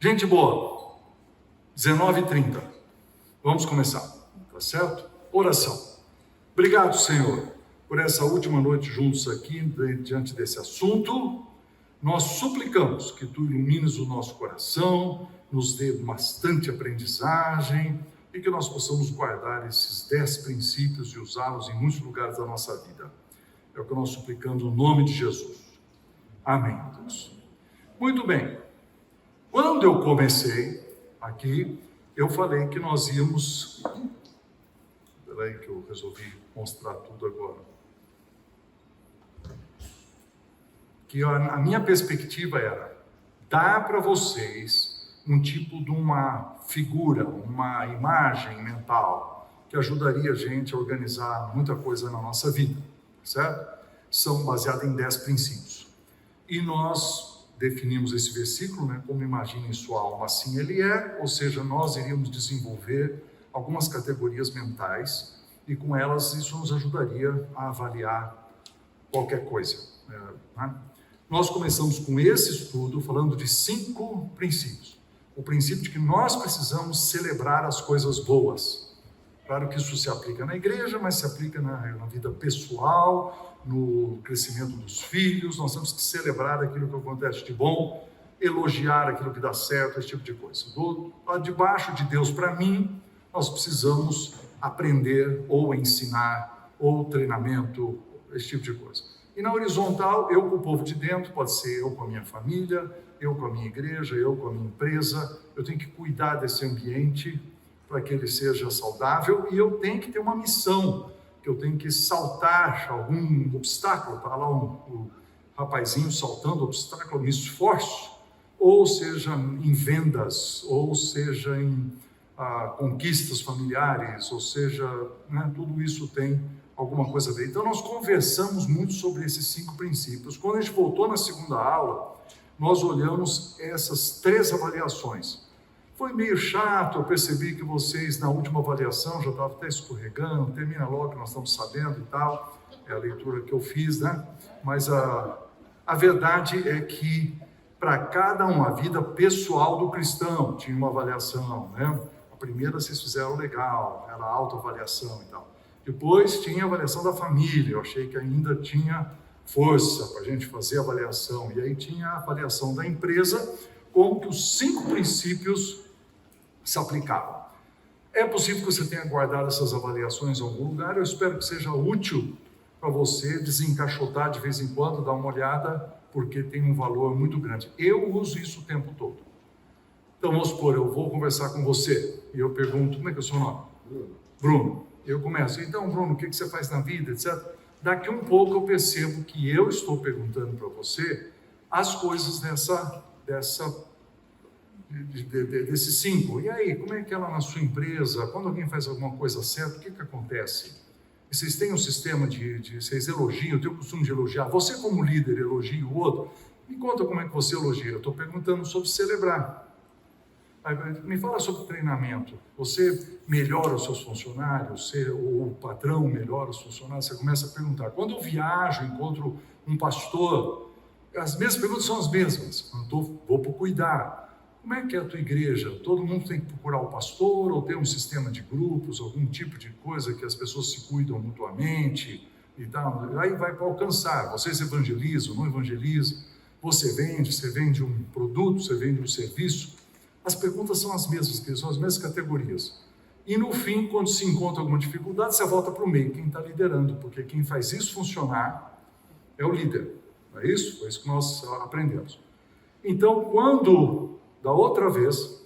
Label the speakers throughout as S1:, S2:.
S1: Gente boa, 19h30, vamos começar, tá certo? Oração. Obrigado, Senhor, por essa última noite juntos aqui, diante desse assunto. Nós suplicamos que Tu ilumines o nosso coração, nos dê bastante aprendizagem e que nós possamos guardar esses 10 princípios e usá-los em muitos lugares da nossa vida. É o que nós suplicamos no nome de Jesus. Amém, Deus. Muito bem. Quando eu comecei aqui, eu falei que nós íamos... Espera aí que eu resolvi mostrar tudo agora. Que a minha perspectiva era dar para vocês um tipo de uma figura, uma imagem mental que ajudaria a gente a organizar muita coisa na nossa vida, certo? São baseados em 10 princípios. E nós definimos esse versículo, né, como imagine sua alma, assim ele é, ou seja, nós iríamos desenvolver algumas categorias mentais e com elas isso nos ajudaria a avaliar qualquer coisa. Né? Nós começamos com esse estudo falando de 5 princípios. O princípio de que nós precisamos celebrar as coisas boas. Claro que isso se aplica na igreja, mas se aplica na vida pessoal, no crescimento dos filhos. Nós temos que celebrar aquilo que acontece de bom, elogiar aquilo que dá certo, esse tipo de coisa. Debaixo de Deus, para mim, nós precisamos aprender ou ensinar, ou treinamento, esse tipo de coisa. E na horizontal, eu com o povo de dentro, pode ser eu com a minha família, eu com a minha igreja, eu com a minha empresa. Eu tenho que cuidar desse ambiente para que ele seja saudável e eu tenho que ter uma missão, que eu tenho que saltar algum obstáculo, para lá um rapazinho saltando obstáculo, me esforço, ou seja em vendas, ou seja em conquistas familiares, ou seja, né, tudo isso tem alguma coisa a ver. Então nós conversamos muito sobre esses 5 princípios. Quando a gente voltou na segunda aula, nós olhamos essas 3 avaliações. Foi meio chato, eu percebi que vocês na última avaliação já estavam até escorregando, termina logo que nós estamos sabendo e tal, é a leitura que eu fiz, né? Mas a verdade é que para cada um, a vida pessoal do cristão tinha uma avaliação, né? A primeira vocês fizeram legal, era a autoavaliação e tal. Depois tinha a avaliação da família, eu achei que ainda tinha força para a gente fazer a avaliação. E aí tinha a avaliação da empresa, como que os 5 princípios se aplicavam. É possível que você tenha guardado essas avaliações em algum lugar, eu espero que seja útil para você desencaixotar de vez em quando, dar uma olhada, porque tem um valor muito grande. Eu uso isso o tempo todo. Então vamos supor, eu vou conversar com você, e eu pergunto, como é que é o seu nome? Bruno. Eu começo, então Bruno, o que você faz na vida, etc. Daqui um pouco eu percebo que eu estou perguntando para você as coisas desses 5. E aí, como é que é lá na sua empresa? Quando alguém faz alguma coisa certa, o que acontece? E vocês têm um sistema vocês elogiam, eu tenho o costume de elogiar. Você como líder elogia o outro? Me conta como é que você elogia. Eu estou perguntando sobre celebrar. Me fala sobre treinamento. Você melhora os seus funcionários? O patrão melhora os funcionários? Você começa a perguntar. Quando eu viajo, encontro um pastor, as mesmas perguntas são as mesmas. Quando vou para cuidar. Como é que é a tua igreja? Todo mundo tem que procurar o pastor ou ter um sistema de grupos, algum tipo de coisa que as pessoas se cuidam mutuamente e tal. Aí vai para alcançar. Vocês evangelizam, não evangelizam? Você vende um produto, você vende um serviço? As perguntas são as mesmas, que são as mesmas categorias. E no fim, quando se encontra alguma dificuldade, você volta para o meio, quem está liderando, porque quem faz isso funcionar é o líder. Não é isso? Foi isso que nós aprendemos. Então, da outra vez,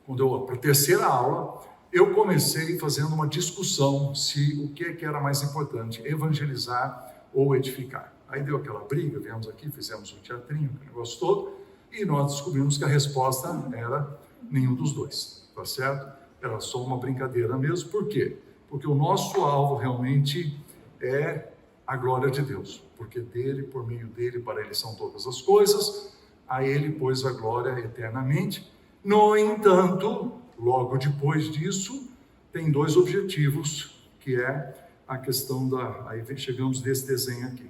S1: para a terceira aula, eu comecei fazendo uma discussão se o que era mais importante, evangelizar ou edificar. Aí deu aquela briga, viemos aqui, fizemos um teatrinho, o negócio todo, e nós descobrimos que a resposta era nenhum dos dois, tá certo? Era só uma brincadeira mesmo. Por quê? Porque o nosso alvo realmente é a glória de Deus, porque dele, por meio dele, para ele são todas as coisas, a ele pois a glória eternamente. No entanto, logo depois disso, tem 2 objetivos, que é a questão aí chegamos nesse desenho aqui.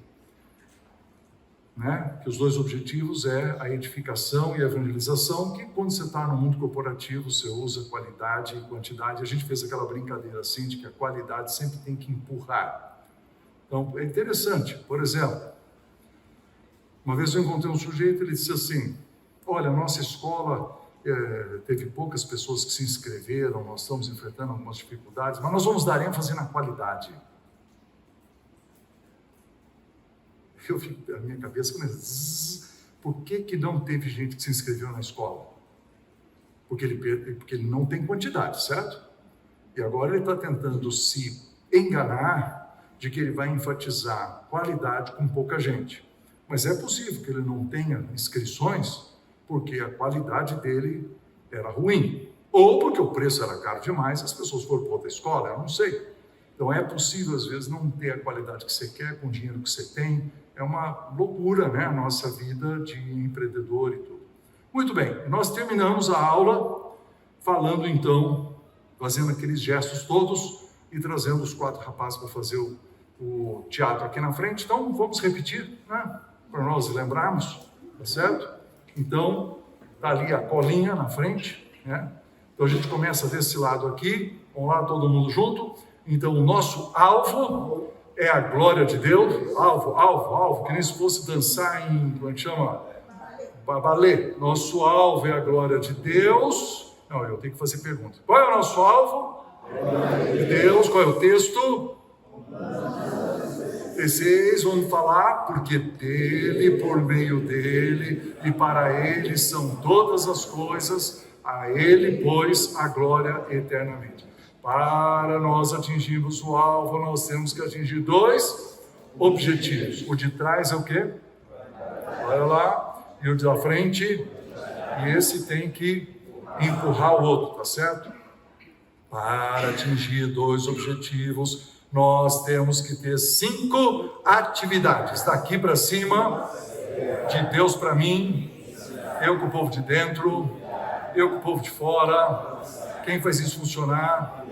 S1: né? Que os dois objetivos é a edificação e a evangelização, que quando você está no mundo corporativo, você usa qualidade e quantidade. A gente fez aquela brincadeira assim, de que a qualidade sempre tem que empurrar. Então, é interessante. Por exemplo, uma vez eu encontrei um sujeito, ele disse assim, olha, a nossa escola teve poucas pessoas que se inscreveram, nós estamos enfrentando algumas dificuldades, mas nós vamos dar ênfase na qualidade. Eu fico, a minha cabeça começa, por que não teve gente que se inscreveu na escola? Porque ele não tem quantidade, certo? E agora ele está tentando se enganar de que ele vai enfatizar qualidade com pouca gente. Mas é possível que ele não tenha inscrições porque a qualidade dele era ruim. Ou porque o preço era caro demais, as pessoas foram para outra escola, eu não sei. Então é possível, às vezes, não ter a qualidade que você quer com o dinheiro que você tem. É uma loucura, né? A nossa vida de empreendedor e tudo. Muito bem, nós terminamos a aula falando então, fazendo aqueles gestos todos e trazendo os 4 rapazes para fazer o teatro aqui na frente. Então vamos repetir, né? Para nós lembrarmos, tá certo? Então, tá ali a colinha na frente, né? Então a gente começa desse lado aqui, vamos lá todo mundo junto. Então o nosso alvo é a glória de Deus, alvo, que nem se fosse dançar em, como é que chama? Balé. Nosso alvo é a glória de Deus. Não, eu tenho que fazer pergunta. Qual é o nosso alvo? De Deus. Qual é o texto? 16, vamos falar, porque dele, por meio dele e para ele são todas as coisas, a ele, pois, a glória eternamente. Para nós atingirmos o alvo, nós temos que atingir 2 objetivos. O de trás é o quê? Olha lá. E o da frente? E esse tem que empurrar o outro, tá certo? Para atingir 2 objetivos, nós temos que ter 5 atividades. Daqui para cima, de Deus para mim, eu com o povo de dentro, eu com o povo de fora. Quem faz isso funcionar?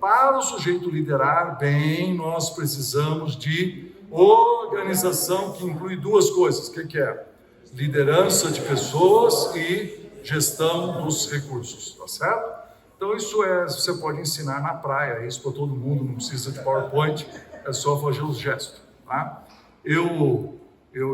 S1: Para o sujeito liderar bem, nós precisamos de organização, que inclui 2 coisas. O que é? Liderança de pessoas e gestão dos recursos, tá certo? Então isso você pode ensinar na praia, isso para todo mundo, não precisa de PowerPoint, é só fazer os gestos, tá? Eu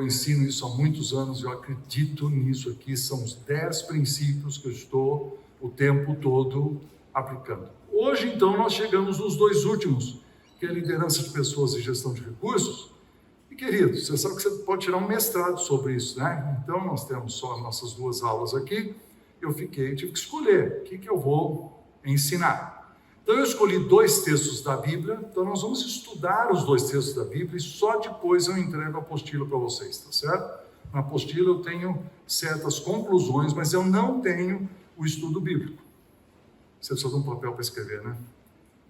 S1: ensino isso há muitos anos, eu acredito nisso aqui, são os 10 princípios que eu estou o tempo todo aplicando. Hoje, então, nós chegamos nos 2 últimos, que é liderança de pessoas e gestão de recursos. E, querido, você sabe que você pode tirar um mestrado sobre isso, né? Então, nós temos só nossas 2 aulas aqui. Eu tive que escolher o que eu vou ensinar. Então, eu escolhi 2 textos da Bíblia. Então, nós vamos estudar os 2 textos da Bíblia e só depois eu entrego a apostila para vocês, tá certo? Na apostila eu tenho certas conclusões, mas eu não tenho o estudo bíblico. Você precisa de um papel para escrever, né?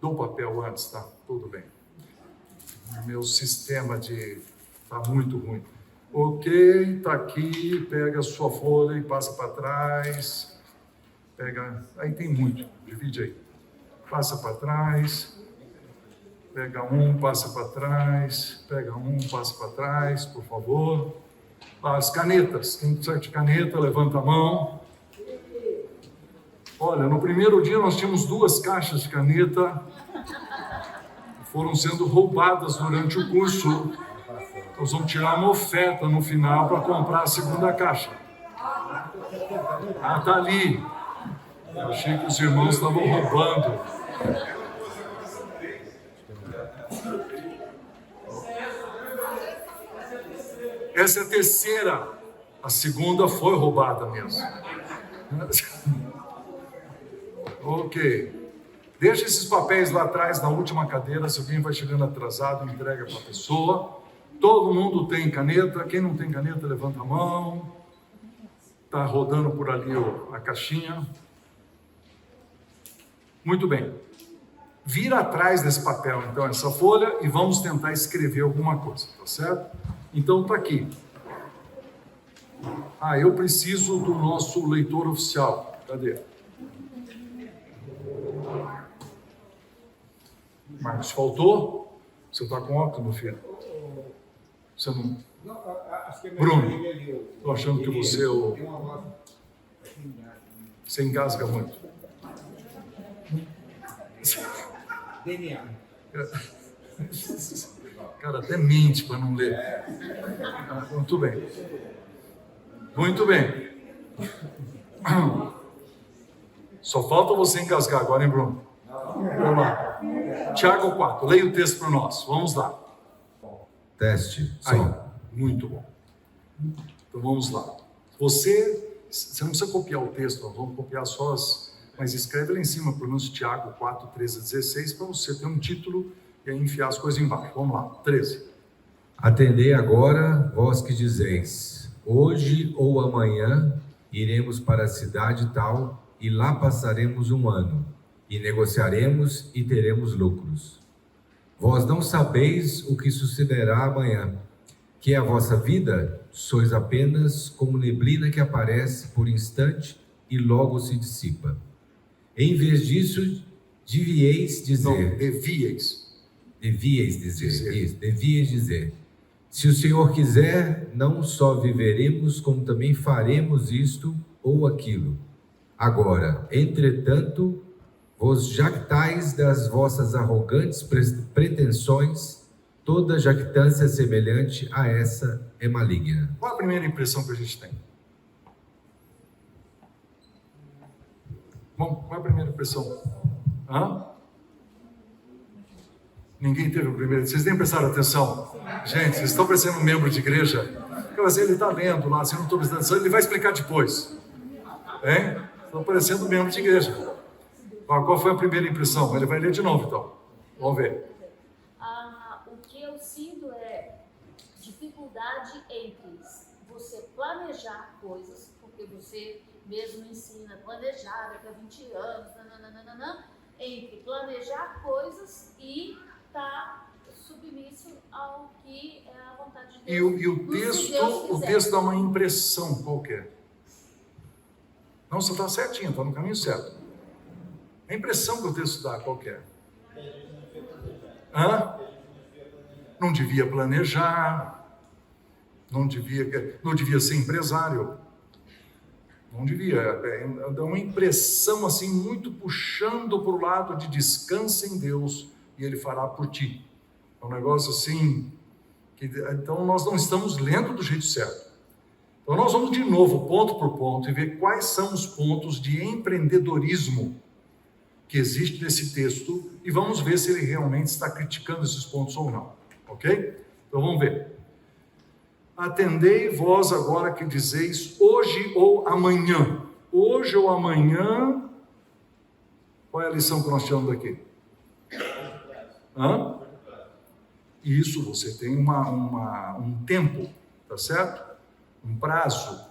S1: Dou um papel antes, tá? Tudo bem. Meu sistema tá muito ruim. Ok, tá aqui, pega a sua folha e passa para trás. Aí tem muito, divide aí. Passa para trás. Pega um, passa para trás. Pega um, passa para trás, por favor. As canetas, quem precisa de caneta, levanta a mão. Olha, no primeiro dia nós tínhamos 2 caixas de caneta, foram sendo roubadas durante o curso. Nós vamos tirar uma oferta no final para comprar a 2ª caixa. Ah, tá ali. Eu achei que os irmãos estavam roubando. Essa é a 3ª. A 2ª foi roubada mesmo. Ok. Deixa esses papéis lá atrás, na última cadeira. Se alguém vai chegando atrasado, entrega para a pessoa. Todo mundo tem caneta. Quem não tem caneta, levanta a mão. Está rodando por ali a caixinha. Muito bem. Vira atrás desse papel, então, essa folha, e vamos tentar escrever alguma coisa, tá certo? Então, está aqui. Ah, eu preciso do nosso leitor oficial. Cadê? Marcos, faltou? Você está com óculos, meu filho? Você não... Bruno, estou achando que você é o... Você engasga muito.
S2: DNA.
S1: Cara, até mente para não ler. Muito bem. Muito bem. Só falta você engasgar agora, hein, Bruno? Vamos lá. Tiago 4, leia o texto para nós. Vamos lá.
S3: Teste.
S1: Aí,
S3: Som.
S1: muito bom. Então vamos lá. Você não precisa copiar o texto, nós vamos copiar só mas escreve lá em cima, pelo menos Tiago 4, 13 a 16, para você ter um título e aí enfiar as coisas embaixo. Vamos lá, 13.
S3: Atendei agora, vós que dizeis, hoje ou amanhã iremos para a cidade tal, e lá passaremos um ano, e negociaremos e teremos lucros. Vós não sabeis o que sucederá amanhã, que é a vossa vida, sois apenas como neblina que aparece por instante e logo se dissipa. Em vez disso, devieis dizer... Devieis dizer. Se o Senhor quiser, não só viveremos, como também faremos isto ou aquilo. Agora, entretanto, vos jactais das vossas arrogantes pretensões, toda jactância semelhante a essa é maligna.
S1: Qual a primeira impressão que a gente tem? Bom, qual é a primeira impressão? Ninguém teve a primeira. Vocês nem prestaram atenção? Gente, vocês estão parecendo um membro de igreja? Mas ele está lendo lá, se eu não estou prestando atenção, ele vai explicar depois. Hein? Estão parecendo um membro de igreja. Qual foi a primeira impressão? Ele vai ler de novo, então. Vamos ver.
S4: O que eu sinto é dificuldade entre você planejar coisas, porque você mesmo ensina a planejar daqui a 20 anos, entre planejar coisas e estar submisso ao que é a vontade de Deus.
S1: E o texto dá uma impressão qualquer. Não, você está certinho, está no caminho certo. A impressão que o texto dá qualquer. Não devia planejar, não devia ser empresário. Não devia, dá uma impressão assim, muito puxando para o lado de descansa em Deus e Ele fará por ti. É um negócio assim, então nós não estamos lendo do jeito certo. Então nós vamos de novo, ponto por ponto, e ver quais são os pontos de empreendedorismo que existe nesse texto, e vamos ver se ele realmente está criticando esses pontos ou não, ok? Então vamos ver. Atendei vós agora que dizeis hoje ou amanhã. Hoje ou amanhã, qual é a lição que nós tiramos daqui? Isso, você tem um tempo, tá certo? Um prazo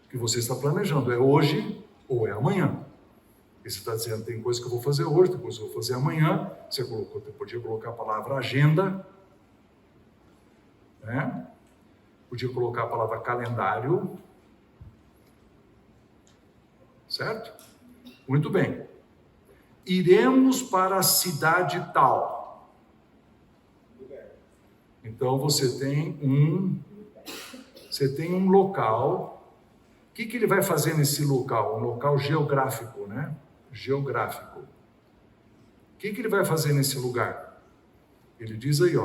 S1: que você está planejando. É hoje ou é amanhã. E você está dizendo, tem coisa que eu vou fazer hoje, tem coisa que eu vou fazer amanhã. Você podia colocar a palavra agenda, né? Podia colocar a palavra calendário, certo? Muito bem. Iremos para a cidade tal. Então você tem um local. O que ele vai fazer nesse local? Um local geográfico, né? Geográfico. O que ele vai fazer nesse lugar? Ele diz aí,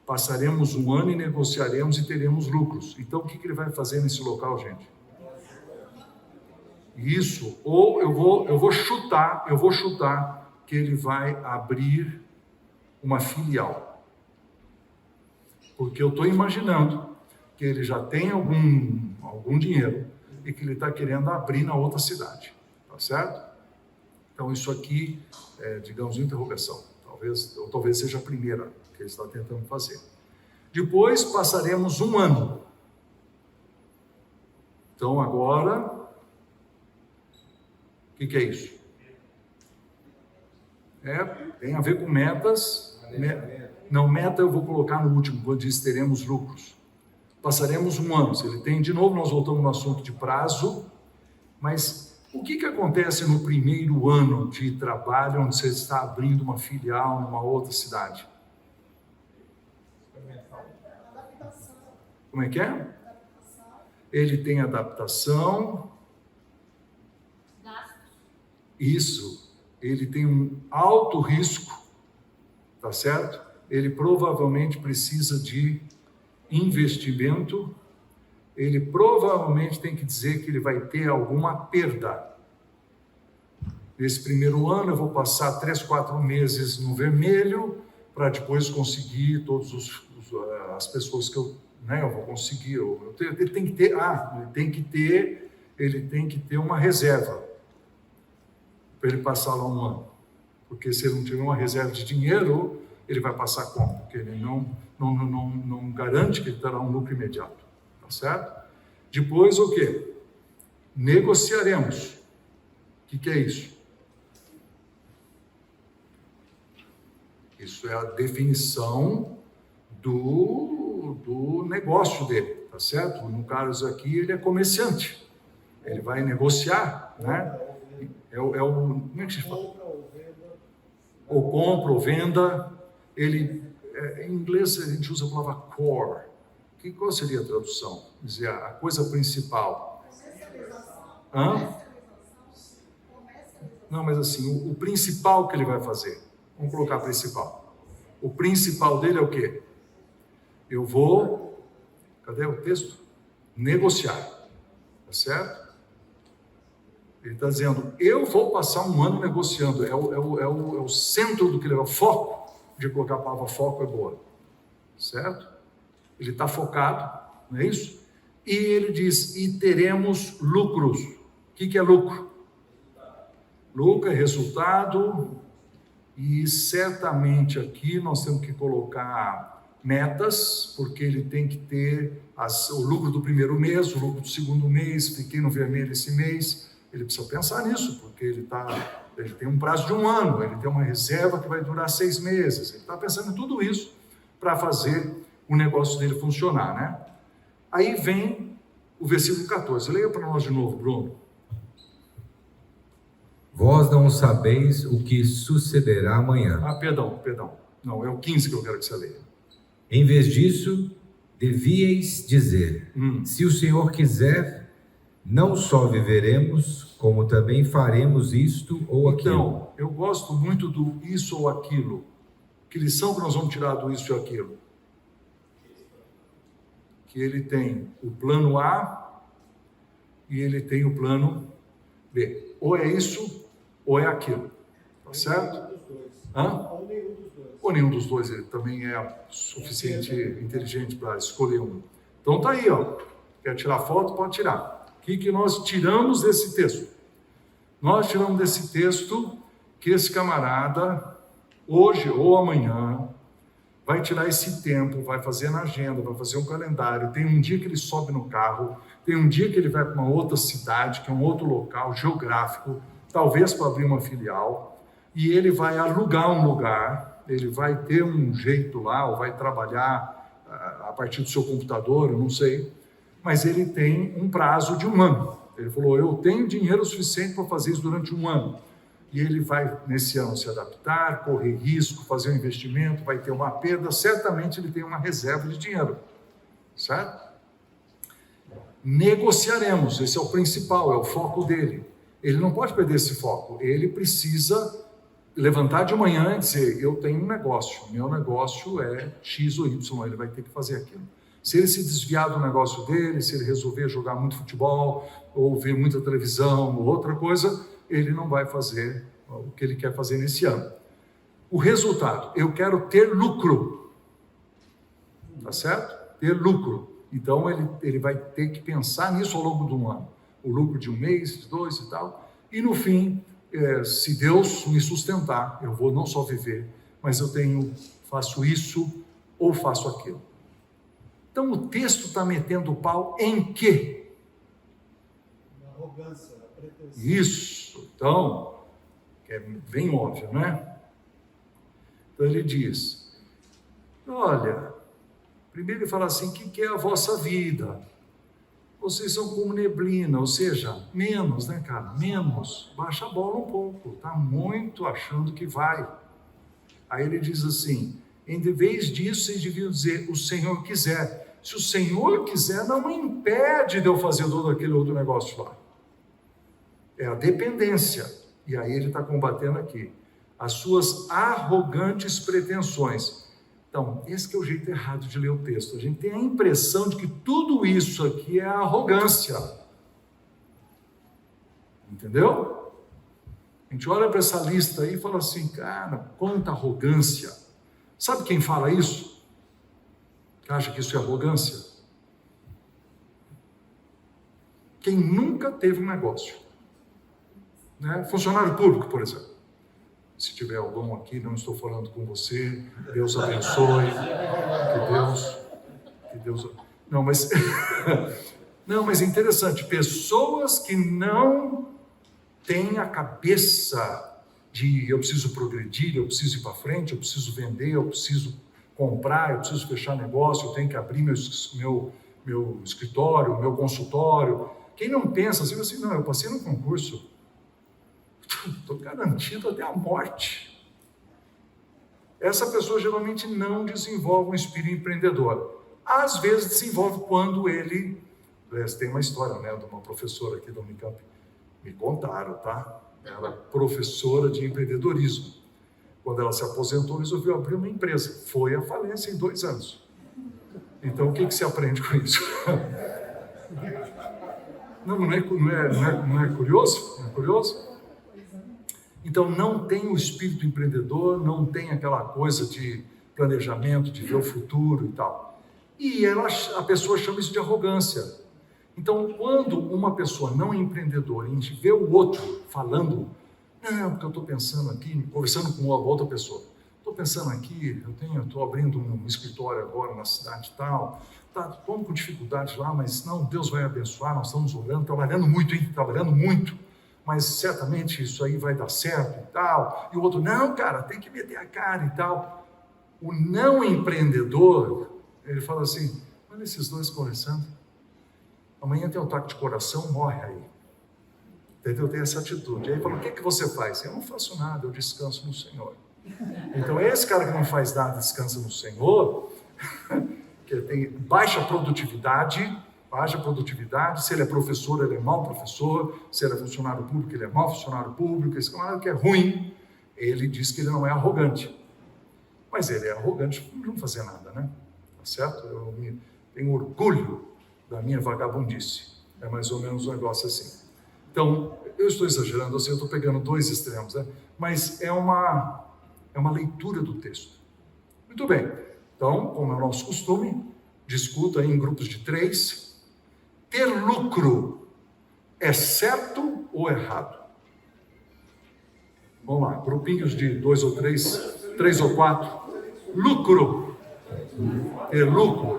S1: passaremos um ano e negociaremos e teremos lucros. Então, o que ele vai fazer nesse local, gente? Isso. Ou eu vou chutar que ele vai abrir uma filial. Porque eu estou imaginando que ele já tem algum dinheiro e que ele está querendo abrir na outra cidade. Tá certo? Então, isso aqui é, digamos, uma interrogação. Talvez seja a primeira que ele está tentando fazer. Depois passaremos um ano. Então agora, o que é isso? Tem a ver com metas. Meta eu vou colocar no último, quando diz teremos lucros. Passaremos um ano. Se ele tem, de novo nós voltamos no assunto de prazo, mas o que acontece no primeiro ano de trabalho, onde você está abrindo uma filial numa outra cidade? Como é que é? Ele tem adaptação.
S4: Gastos.
S1: Isso. Ele tem um alto risco, tá certo? Ele provavelmente precisa de investimento. Ele provavelmente tem que dizer que ele vai ter alguma perda. Nesse primeiro ano eu vou passar 3, 4 meses no vermelho para depois conseguir todas as pessoas que eu vou conseguir. Ele tem que ter uma reserva para ele passar lá um ano. Porque se ele não tiver uma reserva de dinheiro, ele vai passar como? Porque ele não garante que ele terá um lucro imediato. Tá certo? Depois o quê? Negociaremos. O que é isso? Isso é a definição do negócio dele, tá certo? No caso aqui, ele é comerciante. Ele vai negociar, né? Como é que se fala? Ou compra ou venda. Em inglês a gente usa a palavra core. Qual seria a tradução? Dizer a coisa principal. Hã? Não, mas assim, o principal que ele vai fazer. Vamos colocar principal. O principal dele é o quê? Eu vou, cadê o texto? Negociar. Tá certo? Ele está dizendo, eu vou passar um ano negociando. É o centro do que ele é o foco. De colocar a palavra foco é boa. Certo? Ele está focado, não é isso? E ele diz, e teremos lucros. O que é lucro? Lucro é resultado. E certamente aqui nós temos que colocar metas, porque ele tem que ter o lucro do primeiro mês, o lucro do segundo mês, fiquei no vermelho esse mês. Ele precisa pensar nisso, porque ele tem um prazo de 1 ano, ele tem uma reserva que vai durar 6 meses. Ele está pensando em tudo isso para fazer o negócio dele funcionar, né? Aí vem o versículo 14. Leia para nós de novo, Bruno.
S3: Vós não sabeis o que sucederá amanhã.
S1: Perdão. Não, é o 15 que eu quero que você leia.
S3: Em vez disso, devíeis dizer, se o Senhor quiser, não só viveremos, como também faremos isto ou aquilo.
S1: Então, eu gosto muito do isso ou aquilo. Que lição que nós vamos tirar do isso e aquilo? Que ele tem o plano A e ele tem o plano B. Ou é isso ou é aquilo. Tá certo? Ou nenhum dos dois. Ele também é suficiente inteligente para escolher um. Então tá aí, ó. Quer tirar foto? Pode tirar. O que nós tiramos desse texto? Nós tiramos desse texto que esse camarada, hoje ou amanhã, vai tirar esse tempo, vai fazer na agenda, vai fazer um calendário. Tem um dia que ele sobe no carro, tem um dia que ele vai para uma outra cidade, que é um outro local geográfico, talvez para abrir uma filial, e ele vai alugar um lugar, ele vai ter um jeito lá, ou vai trabalhar a partir do seu computador, eu não sei, mas ele tem um prazo de 1 ano. Ele falou, eu tenho dinheiro suficiente para fazer isso durante 1 ano. E ele vai, nesse ano, se adaptar, correr risco, fazer um investimento, vai ter uma perda, certamente ele tem uma reserva de dinheiro, certo? Negociaremos, esse é o principal, é o foco dele. Ele não pode perder esse foco, ele precisa levantar de manhã e dizer, eu tenho um negócio, meu negócio é X ou Y, ele vai ter que fazer aquilo. Se ele se desviar do negócio dele, se ele resolver jogar muito futebol, ou ver muita televisão, ou outra coisa, ele não vai fazer o que ele quer fazer nesse ano. O resultado, eu quero ter lucro, tá certo? Ter lucro. Então ele vai ter que pensar nisso ao longo de 1 ano. O lucro de 1 mês, de 2 e tal. E no fim, se Deus me sustentar, eu vou não só viver, mas eu faço isso ou faço aquilo. Então o texto está metendo o pau em quê?
S2: Na arrogância, na pretensão.
S1: Isso. Então, é bem óbvio, né? Então ele diz, olha, primeiro ele fala assim, o que é a vossa vida? Vocês são como neblina, ou seja, menos, né, cara? Menos. Baixa a bola um pouco. Está muito achando que vai. Aí ele diz assim, em vez disso, vocês deviam dizer, o Senhor quiser. Se o Senhor quiser, não me impede de eu fazer todo aquele outro negócio lá. É a dependência. E aí ele está combatendo aqui as suas arrogantes pretensões. Então, esse que é o jeito errado de ler o texto. A gente tem a impressão de que tudo isso aqui é arrogância. Entendeu? A gente olha para essa lista aí e fala assim, cara, quanta arrogância. Sabe quem fala isso? Que acha que isso é arrogância? Quem nunca teve um negócio. Né? Funcionário público, por exemplo. Se tiver algum aqui, não estou falando com você, Deus abençoe, que Deus... Não, mas é interessante, pessoas que não têm a cabeça de eu preciso progredir, eu preciso ir para frente, eu preciso vender, eu preciso comprar, eu preciso fechar negócio, eu tenho que abrir meu escritório, meu consultório. Quem não pensa assim, não, eu passei no concurso, estou garantido até a morte. Essa pessoa geralmente não desenvolve um espírito empreendedor. Às vezes desenvolve quando ele... Tem uma história, né, de uma professora aqui da Unicamp. Me contaram, tá? Ela é professora de empreendedorismo. Quando ela se aposentou, resolveu abrir uma empresa. Foi à falência em 2 anos. Então, o que se aprende com isso? Não é curioso? Não é curioso? Então, não tem o espírito empreendedor, não tem aquela coisa de planejamento, de ver o futuro e tal. E a pessoa chama isso de arrogância. Então, quando uma pessoa não é empreendedora, a gente vê o outro falando, não, porque eu estou pensando aqui, conversando com outra pessoa, estou pensando aqui, estou abrindo um escritório agora na cidade tal, estamos com dificuldades lá, mas não, Deus vai abençoar, nós estamos orando, trabalhando muito, mas certamente isso aí vai dar certo e tal. E o outro, não, cara, tem que meter a cara e tal. O não empreendedor, ele fala assim, olha esses dois conversando, amanhã tem um ataque de coração, morre aí. Entendeu? Tem essa atitude. Aí ele fala, o que você faz? Eu não faço nada, eu descanso no Senhor. Então esse cara que não faz nada, descansa no Senhor, que tem baixa produtividade, se ele é professor, ele é mau professor, se ele é funcionário público, ele é mau funcionário público, esse camarada que é ruim, ele diz que ele não é arrogante. Mas ele é arrogante por não fazer nada, né? Tá certo? Eu tenho orgulho da minha vagabundice. É mais ou menos um negócio assim. Então, eu estou exagerando, assim, eu estou pegando 2 extremos, né? Mas é uma leitura do texto. Muito bem. Então, como é o nosso costume, discuta em grupos de 3. Ter lucro é certo ou errado? Vamos lá, grupinhos de 2 ou 3, 3 ou 4. Lucro. Ter lucro.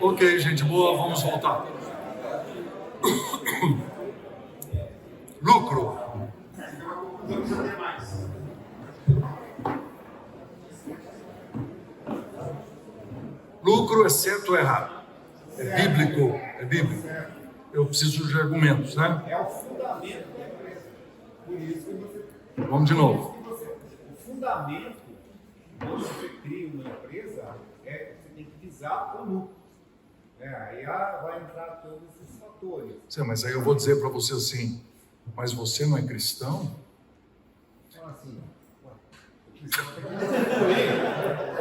S1: Ok, gente boa, vamos voltar. Lucro. lucro é certo ou errado? É bíblico, é bíblico. Eu preciso de argumentos, né?
S2: É o fundamento da empresa. Por isso que você...
S1: Vamos de novo.
S2: O fundamento, quando você cria uma empresa, você tem que visar o lucro. Aí vai entrar todos esses fatores.
S1: Sim, mas aí eu vou dizer para você assim, mas você não é cristão?
S2: Então, assim, o cristão tem que contribuir.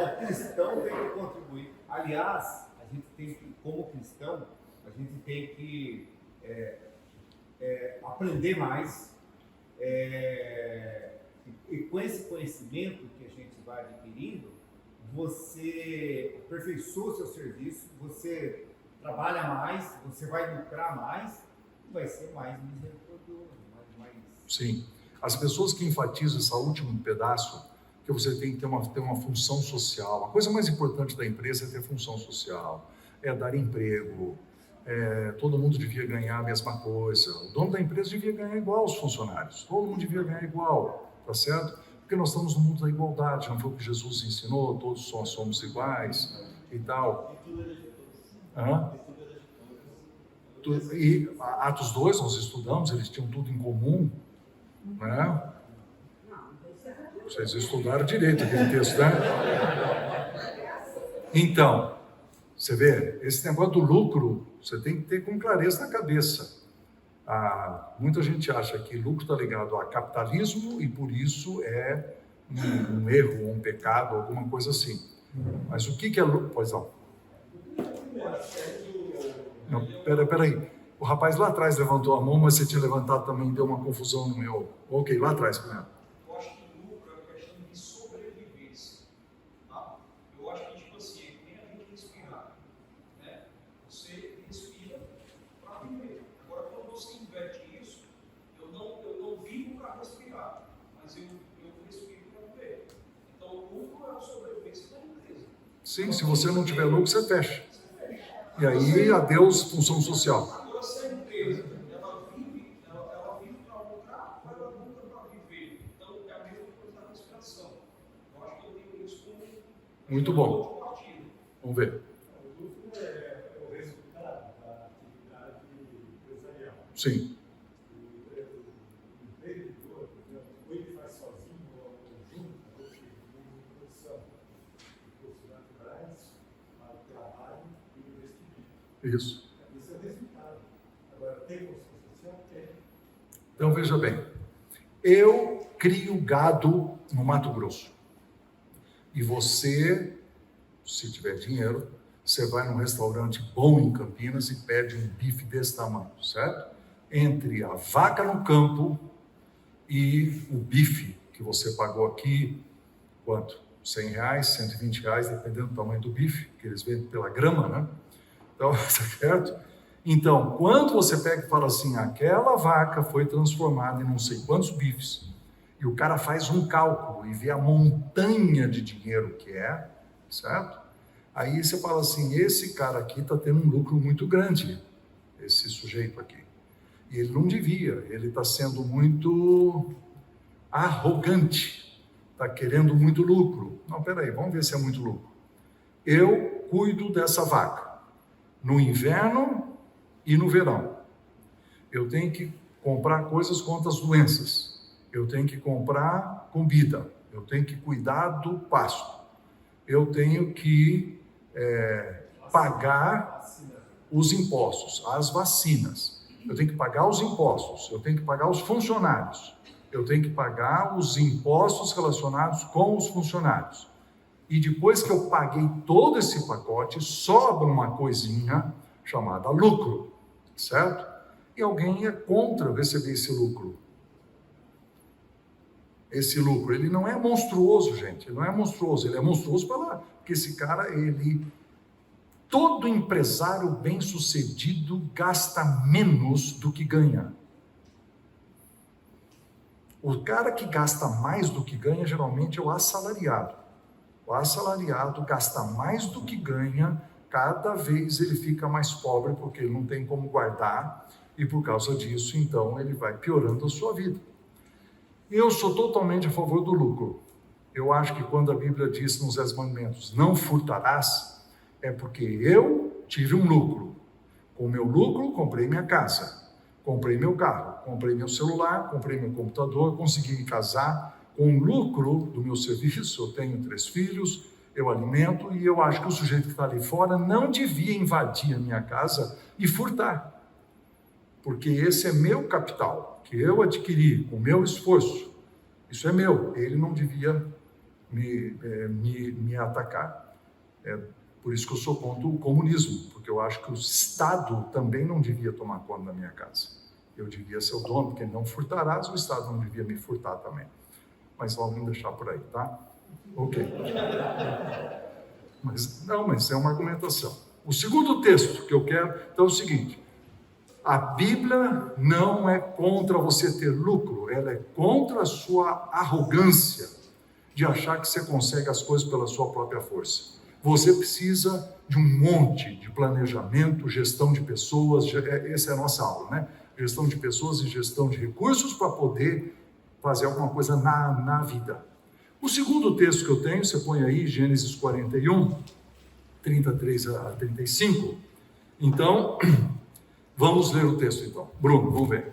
S2: O cristão tem que contribuir. Aliás, a gente tem que, como cristão, a gente tem que aprender mais. E com esse conhecimento que a gente vai adquirindo, você aperfeiçoa o seu serviço, você trabalha mais, você vai lucrar mais e vai ser mais misericordioso.
S1: Sim. As pessoas que enfatizam esse último pedaço, que você tem que ter uma função social. A coisa mais importante da empresa é ter função social, é dar emprego, todo mundo devia ganhar a mesma coisa. O dono da empresa devia ganhar igual aos funcionários, todo mundo devia ganhar igual, tá certo? Porque nós estamos no mundo da igualdade, não foi o que Jesus ensinou, todos somos iguais e tal. E Atos 2 nós estudamos, eles tinham tudo em comum, né? Vocês estudaram direito aquele texto, né? Então, você vê, esse negócio do lucro, você tem que ter com clareza na cabeça. Muita gente acha que lucro está ligado a capitalismo e por isso é um erro, um pecado, alguma coisa assim. Mas o que é lucro? Pois não. Não, peraí. O rapaz lá atrás levantou a mão, mas você tinha levantado também, deu uma confusão no meu... Ok, lá atrás primeiro.
S5: Eu acho que lucro é uma questão de sobrevivência. Tá? Eu acho que, tipo assim, é que nem a gente respirar. Né? Você respira para viver. Agora, quando você inverte isso, eu não vivo para respirar, mas eu respiro para viver. Então, o lucro é a sobrevivência da empresa.
S1: Sim, se você não tiver lucro, você fecha. E aí, adeus, função social.
S5: Agora, se a empresa, ela vive para lucrar, ou ela lucra para viver. Então, é a mesma coisa da respiração. Eu acho que eu tenho isso como
S1: Muito bom. Vamos ver.
S6: O lucro é o resultado da atividade empresarial.
S1: Sim.
S6: O empreendedor, ou ele faz sozinho ou junto, ou seja, uma produção de recursos naturais para o trabalho e o investimento.
S1: Isso.
S6: Esse é o resultado. Agora, tem função social? Tem.
S1: Então, veja bem. Eu crio gado no Mato Grosso. E você, se tiver dinheiro, você vai num restaurante bom em Campinas e pede um bife desse tamanho, certo? Entre a vaca no campo e o bife que você pagou aqui, quanto? R$100, R$120, dependendo do tamanho do bife, que eles vendem pela grama, né? Então, certo? Então, quando você pega e fala assim, aquela vaca foi transformada em não sei quantos bifes, e o cara faz um cálculo e vê a montanha de dinheiro que é, certo? Aí você fala assim, esse cara aqui está tendo um lucro muito grande, esse sujeito aqui. E ele não devia, ele está sendo muito arrogante, está querendo muito lucro. Não, peraí, vamos ver se é muito lucro. Eu cuido dessa vaca, no inverno e no verão. Eu tenho que comprar coisas contra as doenças. Eu tenho que comprar comida. Eu tenho que cuidar do pasto. Eu tenho que pagar os impostos, as vacinas. Eu tenho que pagar os impostos. Eu tenho que pagar os funcionários. Eu tenho que pagar os impostos relacionados com os funcionários. E depois que eu paguei todo esse pacote, sobra uma coisinha chamada lucro, certo? E alguém é contra receber esse lucro. Esse lucro, ele não é monstruoso, gente, ele não é monstruoso, ele é monstruoso porque esse cara, todo empresário bem-sucedido gasta menos do que ganha. O cara que gasta mais do que ganha, geralmente é o assalariado. O assalariado gasta mais do que ganha, cada vez ele fica mais pobre, porque ele não tem como guardar, e por causa disso, então, ele vai piorando a sua vida. Eu sou totalmente a favor do lucro. Eu acho que quando a Bíblia diz nos 10 mandamentos, não furtarás, É porque eu tive um lucro. Com o meu lucro, comprei minha casa, comprei meu carro, comprei meu celular, comprei meu computador, consegui me casar. Com o lucro do meu serviço, eu tenho 3 filhos, eu alimento, e eu acho que o sujeito que está ali fora não devia invadir a minha casa e furtar. Porque esse é meu capital, que eu adquiri com o meu esforço. Isso é meu, ele não devia me atacar. É por isso que eu sou contra o comunismo, porque eu acho que o Estado também não devia tomar conta da minha casa. Eu devia ser o dono, porque não furtarás, o Estado não devia me furtar também. Mas vamos deixar por aí, tá? Ok. Mas é uma argumentação. O segundo texto que eu quero, então é o seguinte: a Bíblia não é contra você ter lucro, ela é contra a sua arrogância de achar que você consegue as coisas pela sua própria força. Você precisa de um monte de planejamento, gestão de pessoas, essa é a nossa aula, né? Gestão de pessoas e gestão de recursos para poder fazer alguma coisa na vida. O segundo texto que eu tenho, você põe aí, Gênesis 41, 33 a 35. Então, vamos ler o texto então. Bruno, vamos ver.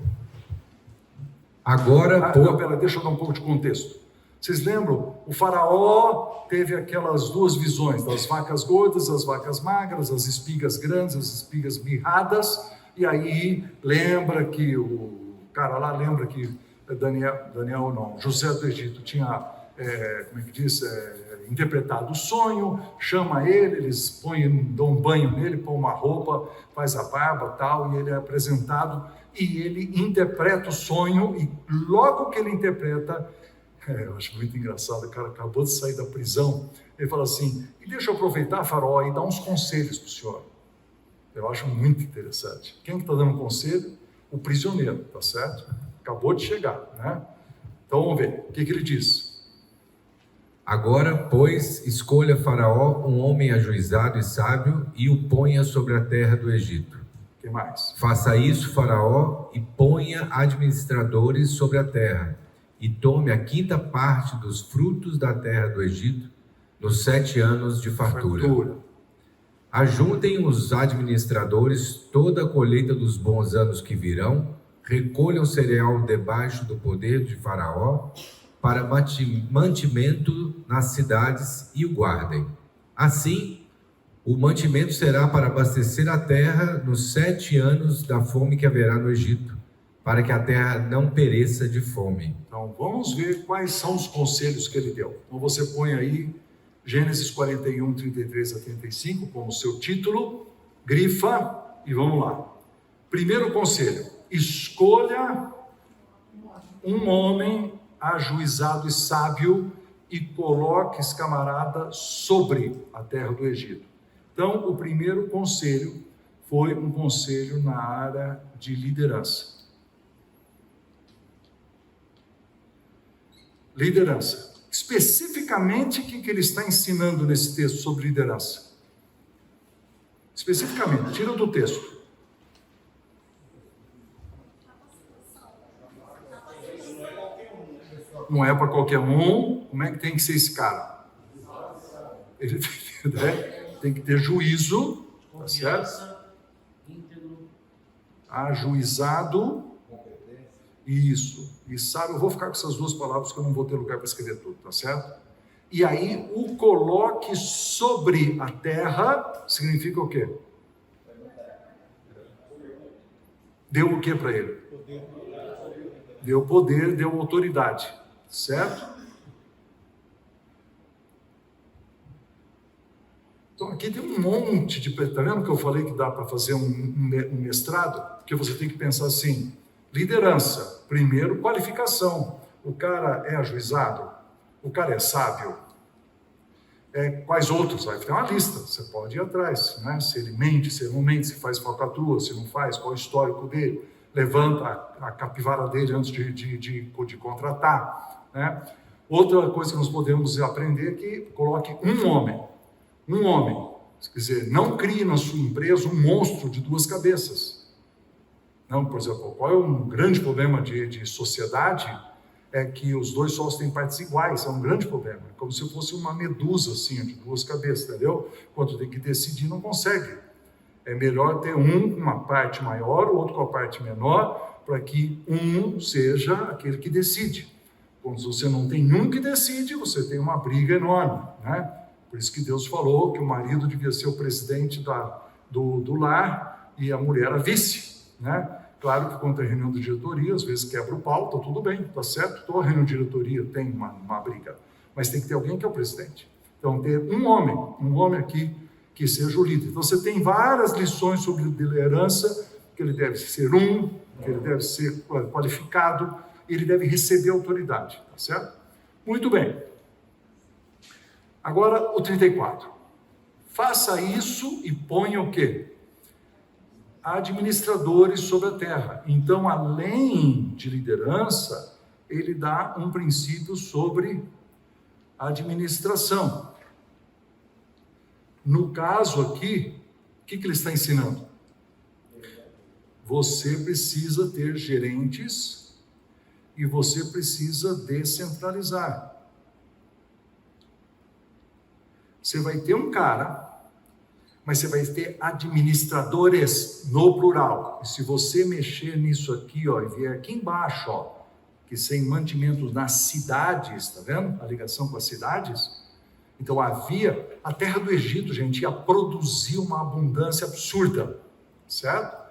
S3: Agora,
S1: Deixa eu dar um pouco de contexto. Vocês lembram? O faraó teve aquelas 2 visões, das vacas gordas, das vacas magras, as espigas grandes, as espigas mirradas, e aí lembra que o cara lá lembra que José do Egito tinha, interpretado o sonho, chama ele, eles dão um banho nele, põem uma roupa, faz a barba tal, e ele é apresentado, e ele interpreta o sonho, e logo que ele interpreta, eu acho muito engraçado, o cara acabou de sair da prisão, ele fala assim: e deixa eu aproveitar, faraó, e dar uns conselhos para o senhor. Eu acho muito interessante. Quem está dando conselho? O prisioneiro, tá certo? Acabou de chegar, né? Então vamos ver, o que ele diz?
S3: agora, pois, escolha Faraó um homem ajuizado e sábio e o ponha sobre a terra do Egito.
S1: O que mais?
S3: Faça isso, Faraó, e ponha administradores sobre a terra, e tome a 5ª parte dos frutos da terra do Egito, nos 7 anos de fartura. Ajuntem os administradores toda a colheita dos bons anos que virão, recolham cereal debaixo do poder de Faraó, para mantimento nas cidades, e o guardem. Assim, o mantimento será para abastecer a terra nos 7 anos da fome que haverá no Egito, para que a terra não pereça de fome.
S1: Então, vamos ver quais são os conselhos que ele deu. Então, você põe aí Gênesis 41, 33 a 35 como seu título, grifa e vamos lá. Primeiro conselho: escolha um homem ajuizado e sábio e coloque esse camarada sobre a terra do Egito. Então, o primeiro conselho foi um conselho na área de liderança. Liderança. Especificamente, o que ele está ensinando nesse texto sobre liderança? Especificamente, tira do texto. Não é para qualquer um. Como é que tem que ser esse cara? Ele tem que ter juízo, tá certo? Ajuizado. Isso. E sabe, eu vou ficar com essas 2 palavras que eu não vou ter lugar para escrever tudo, tá certo? E aí, o coloque sobre a terra significa o quê? Deu o que para ele? Deu poder, deu autoridade, certo? Então aqui tem um monte de... Tá vendo que eu falei que dá para fazer um mestrado? Porque você tem que pensar assim: liderança, primeiro, qualificação. O cara é ajuizado? O cara é sábio? Quais outros? Vai ter uma lista, você pode ir atrás, né? Se ele mente, se ele não mente, se faz falcatrua, se não faz, qual é o histórico dele, levanta a capivara dele antes de contratar, né? Outra coisa que nós podemos aprender é que coloque um homem, quer dizer, não crie na sua empresa um monstro de 2 cabeças. Não, por exemplo, qual é um grande problema de sociedade? é que os dois solos têm partes iguais, é um grande problema. É como se fosse uma medusa, assim, de duas cabeças, entendeu? Quando tem que decidir, não consegue. É melhor ter um com uma parte maior, o outro com a parte menor, para que um seja aquele que decide. Quando você não tem um que decide, você tem uma briga enorme, né? Por isso que Deus falou que o marido devia ser o presidente do lar e a mulher a vice, né? Claro que quando tem reunião de diretoria, às vezes quebra o pau, tá tudo bem, tá certo? Toda reunião de diretoria tem uma briga, mas tem que ter alguém que é o presidente. Então, ter um homem aqui que seja o líder. Então, você tem várias lições sobre liderança, que ele deve ser que ele deve ser qualificado, ele deve receber autoridade, tá certo? Muito bem. Agora, o 34. Faça isso e ponha o quê? Administradores sobre a terra. Então, além de liderança, ele dá um princípio sobre administração. No caso aqui, o que ele está ensinando? Você precisa ter gerentes e você precisa descentralizar. Você vai ter um cara, mas você vai ter administradores no plural. E se você mexer nisso aqui, ó, e vier aqui embaixo, ó, que sem mantimento nas cidades, tá vendo? A ligação com as cidades. Então havia, a terra do Egito, gente, ia produzir uma abundância absurda, certo?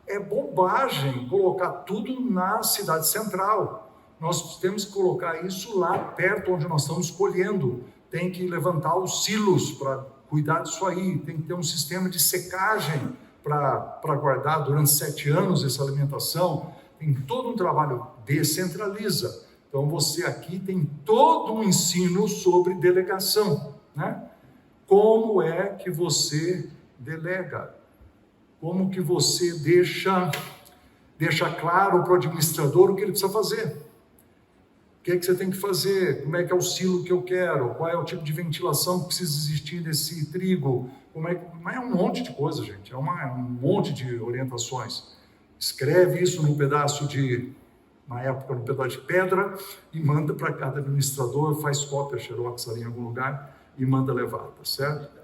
S1: É bobagem colocar tudo na cidade central. Nós temos que colocar isso lá perto onde nós estamos colhendo. Tem que levantar os silos para cuidar disso aí, tem que ter um sistema de secagem para guardar durante 7 anos essa alimentação. Tem todo um trabalho, descentraliza. Então você aqui tem todo um ensino sobre delegação, né? Como é que você delega? Como que você deixa claro para o administrador o que ele precisa fazer? O que é que você tem que fazer? Como é que é o silo que eu quero? Qual é o tipo de ventilação que precisa existir nesse trigo? É um monte de coisa, gente. É um monte de orientações. Escreve isso num pedaço na época, num pedaço de pedra e manda para cada administrador, faz cópia xerox ali em algum lugar e manda levar, tá certo?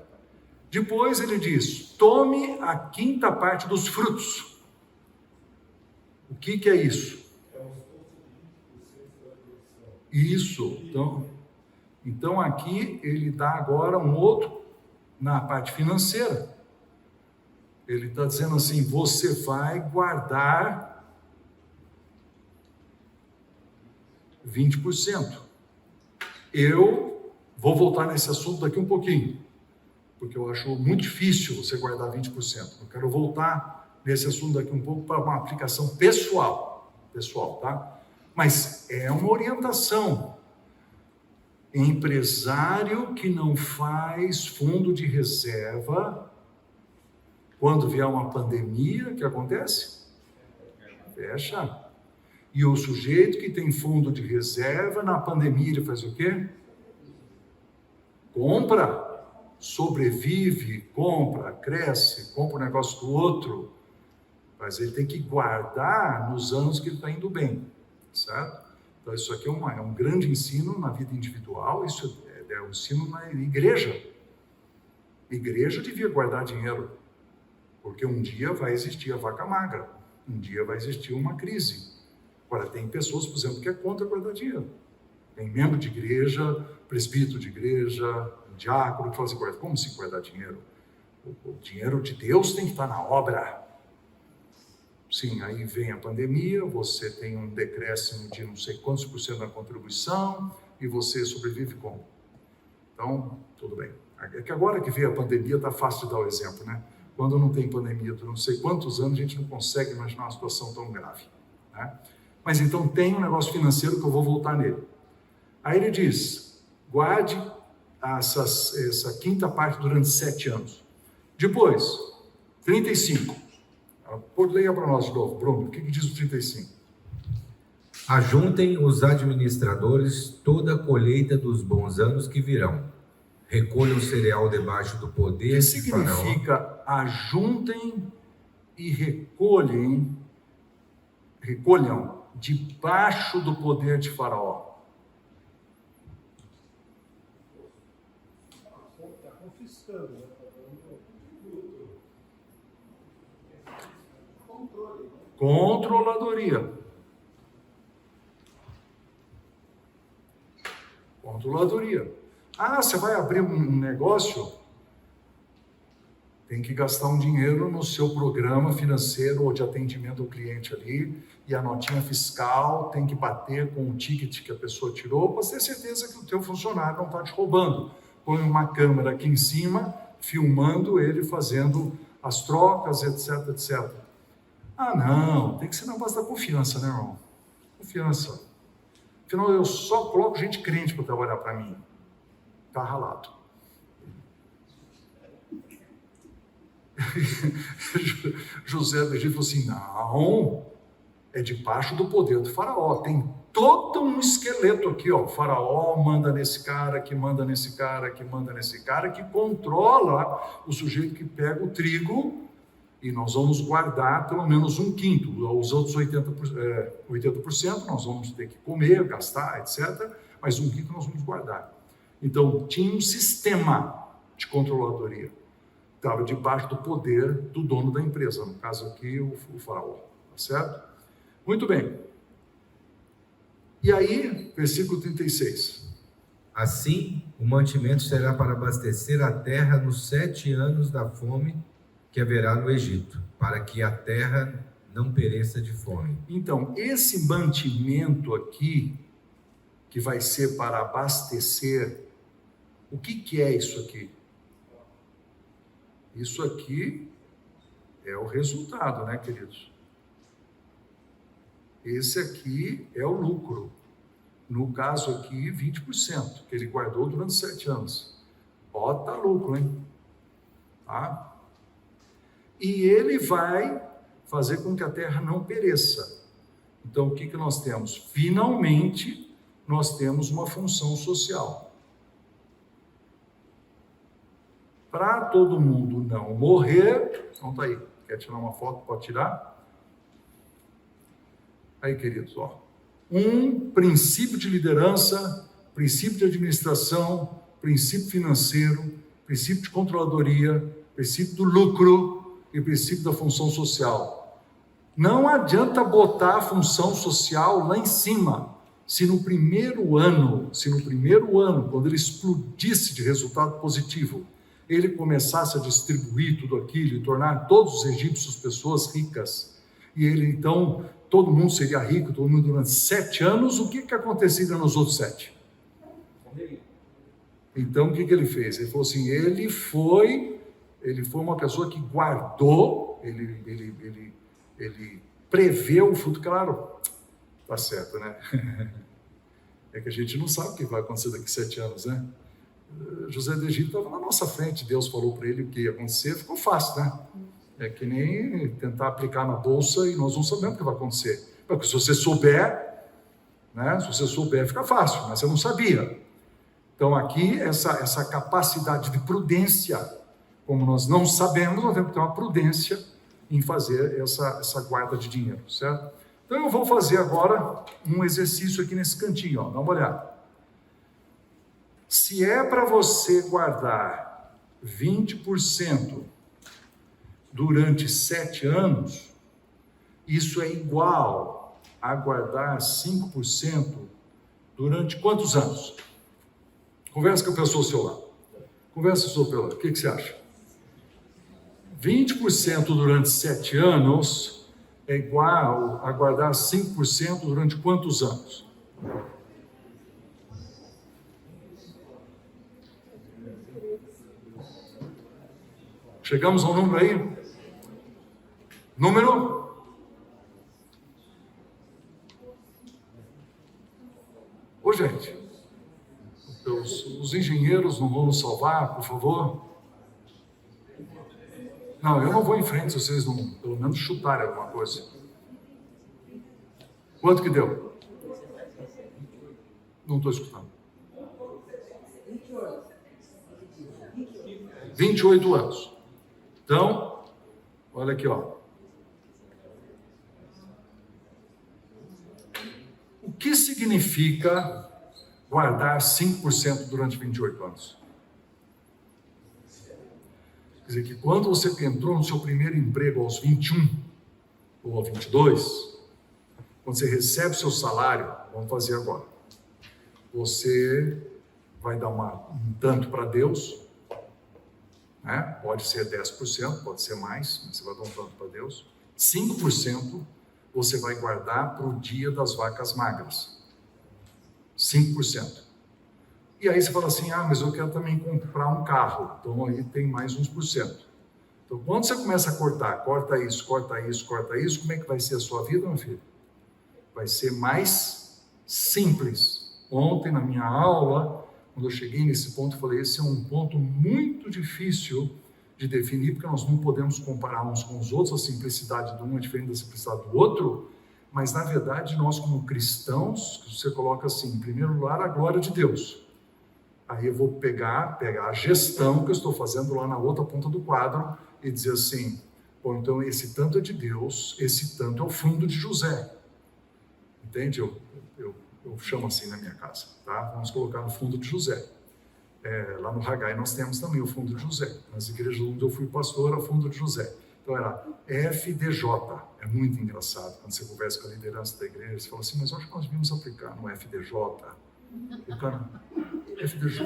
S1: Depois ele diz, tome a 5ª parte dos frutos. O que é isso? Isso, então aqui ele dá agora um outro na parte financeira. Ele está dizendo assim, você vai guardar 20%. Eu vou voltar nesse assunto daqui um pouquinho, porque eu acho muito difícil você guardar 20%. Eu quero voltar nesse assunto daqui um pouco para uma aplicação pessoal, tá? Mas é uma orientação. Empresário que não faz fundo de reserva, quando vier uma pandemia, o que acontece? Fecha. E o sujeito que tem fundo de reserva, na pandemia ele faz o quê? Compra, sobrevive, compra, cresce, compra um negócio do outro. Mas ele tem que guardar nos anos que ele está indo bem. Certo? Então isso aqui é um grande ensino na vida individual, isso é um ensino na igreja. A igreja devia guardar dinheiro, porque um dia vai existir a vaca magra, um dia vai existir uma crise. Agora tem pessoas, por exemplo, que é contra guardar dinheiro. Tem membro de igreja, presbítero de igreja, diácono, que fala assim, como se guardar dinheiro? O dinheiro de Deus tem que estar na obra. Sim, aí vem a pandemia, você tem um decréscimo de não sei quantos % da contribuição e você sobrevive como? Então, tudo bem. É que agora que veio a pandemia está fácil de dar o exemplo, né? Quando não tem pandemia, por não sei quantos anos, a gente não consegue imaginar uma situação tão grave, né? Mas então tem um negócio financeiro que eu vou voltar nele. Aí ele diz, guarde essa 5ª parte durante 7 anos. Depois, 35. Leia para nós de novo, Bruno, o que diz o 35?
S3: Ajuntem os administradores toda a colheita dos bons anos que virão. Recolham o cereal debaixo do poder de Faraó.
S1: O que significa ajuntem e recolham debaixo do poder de Faraó.
S6: Está confiscando, né? Está dando tributo. Controle.
S1: Controladoria. Controladoria. Ah, você vai abrir um negócio? Tem que gastar um dinheiro no seu programa financeiro ou de atendimento ao cliente ali, e a notinha fiscal tem que bater com o ticket que a pessoa tirou, para ter certeza que o teu funcionário não está te roubando. Põe uma câmera aqui em cima, filmando ele fazendo as trocas, etc, etc. Ah, não, tem que ser na base da confiança, né, irmão? Confiança. Afinal, eu só coloco gente crente para trabalhar para mim. Tá ralado. José do Egito falou assim, não, é debaixo do poder do faraó, tem todo um esqueleto aqui, ó. O faraó manda nesse cara, que manda nesse cara, que manda nesse cara, que controla o sujeito que pega o trigo, e nós vamos guardar pelo menos 1/5, os outros 80% nós vamos ter que comer, gastar, etc, mas 1/5 nós vamos guardar. Então tinha um sistema de controladoria, estava debaixo do poder do dono da empresa, no caso aqui o faraó, tá certo? Muito bem. E aí, versículo 36.
S3: Assim, o mantimento será para abastecer a terra nos 7 anos da fome que haverá no Egito, para que a terra não pereça de fome.
S1: Então, esse mantimento aqui, que vai ser para abastecer, o que é isso aqui? Isso aqui é o resultado, né, queridos? Esse aqui é o lucro. No caso aqui, 20%, que ele guardou durante 7 anos. Bota lucro, hein? Tá? E ele vai fazer com que a terra não pereça. Então, o que nós temos? Finalmente, nós temos uma função social. Para todo mundo não morrer, então tá aí, quer tirar uma foto, pode tirar? Aí, queridos, ó, um princípio de liderança, princípio de administração, princípio financeiro, princípio de controladoria, princípio do lucro e princípio da função social. Não adianta botar a função social lá em cima, se no primeiro ano, quando ele explodisse de resultado positivo, ele começasse a distribuir tudo aquilo e tornar todos os egípcios pessoas ricas, e ele então, todo mundo seria rico, todo mundo durante 7 anos, o que aconteceria nos outros 7? Então, o que ele fez? Ele falou assim, ele foi uma pessoa que guardou, ele preveu o futuro, claro, tá certo, né? É que a gente não sabe o que vai acontecer daqui a 7 anos, né? José do Egito estava na nossa frente, Deus falou para ele o que ia acontecer, ficou fácil, né? É que nem tentar aplicar na bolsa e nós não sabemos o que vai acontecer. Porque se você souber, né? Se você souber, fica fácil, mas você não sabia. Então aqui, essa capacidade de prudência, como nós não sabemos, nós temos que ter uma prudência em fazer essa guarda de dinheiro, certo? Então eu vou fazer agora um exercício aqui nesse cantinho, ó, dá uma olhada. Se é para você guardar 20% durante 7 anos, isso é igual a guardar 5% durante quantos anos? Conversa com a pessoa ao seu lado. Conversa com a pessoa ao seu lado. O que você acha? 20% durante 7 anos é igual a guardar 5% durante quantos anos? Chegamos ao número aí? Número? Ô, gente, os engenheiros não vão nos salvar, por favor? Não, eu não vou em frente se vocês não, pelo menos, chutarem alguma coisa. Quanto que deu? Não estou escutando. 28 anos. Então, olha aqui, ó. O que significa guardar 5% durante 28 anos? Quer dizer que quando você entrou no seu primeiro emprego aos 21 ou aos 22, quando você recebe seu salário, vamos fazer agora, você vai dar um tanto para Deus, né? Pode ser 10%, pode ser mais, mas você vai dar um tanto para Deus. 5% você vai guardar para o dia das vacas magras. 5%. E aí você fala assim, mas eu quero também comprar um carro, então aí tem mais uns por cento. Então quando você começa a cortar, corta isso, corta isso, corta isso, como é que vai ser a sua vida, meu filho? Vai ser mais simples. Ontem na minha aula, quando eu cheguei nesse ponto, eu falei, esse é um ponto muito difícil de definir, porque nós não podemos comparar uns com os outros, a simplicidade de um é diferente da simplicidade do outro, mas na verdade nós como cristãos, você coloca assim, em primeiro lugar a glória de Deus. Aí eu vou pegar a gestão que eu estou fazendo lá na outra ponta do quadro e dizer assim, bom, então esse tanto é de Deus, esse tanto é o fundo de José. Entende? Eu chamo assim na minha casa, tá? Vamos colocar no fundo de José. Lá no Haggai nós temos também o fundo de José. Nas igrejas onde eu fui pastor, era o fundo de José. Então era FDJ. É muito engraçado quando você conversa com a liderança da igreja, você fala assim, mas eu acho que nós devíamos aplicar no FDJ. O cara, FDJ,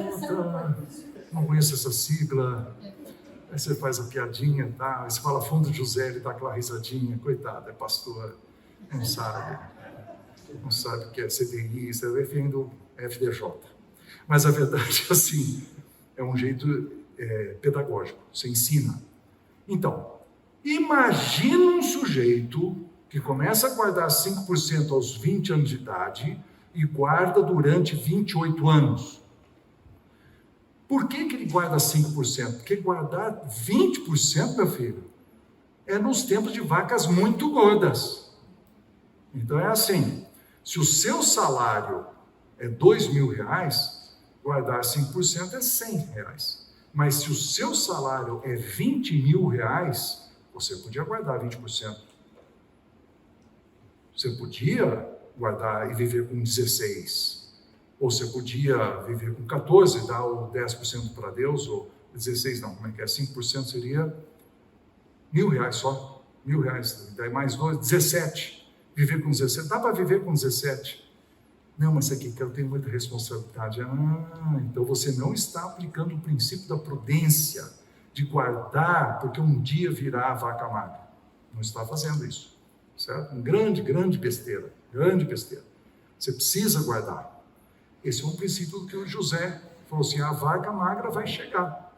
S1: não conheço essa sigla. Aí você faz a piadinha, tá? Aí você fala fundo de José, ele dá aquela risadinha, coitado, é pastor, não sabe o que é CDI, você vai defendendo FDJ. Mas a verdade é assim, é um jeito pedagógico, você ensina. Então, imagina um sujeito que começa a guardar 5% aos 20 anos de idade e guarda durante 28 anos. Por que ele guarda 5%? Porque guardar 20%, meu filho, é nos tempos de vacas muito gordas. Então é assim, se o seu salário é R$2.000, guardar 5% é R$100. Mas se o seu salário é R$20.000, você podia guardar 20%. Você podia guardar e viver com 16%. Ou você podia viver com 14%, dar o 10% para Deus, ou 16% não, como é que é? 5% seria R$1.000 só. R$1.000, daí mais 2, 17%. Viver com 17%, dá para viver com 17%. Não, mas aqui que eu tenho muita responsabilidade. Então você não está aplicando o princípio da prudência, de guardar, porque um dia virá a vaca magra. Não está fazendo isso, certo? Grande besteira, grande besteira. Você precisa guardar. Esse é um princípio que o José falou assim, a vaca magra vai chegar,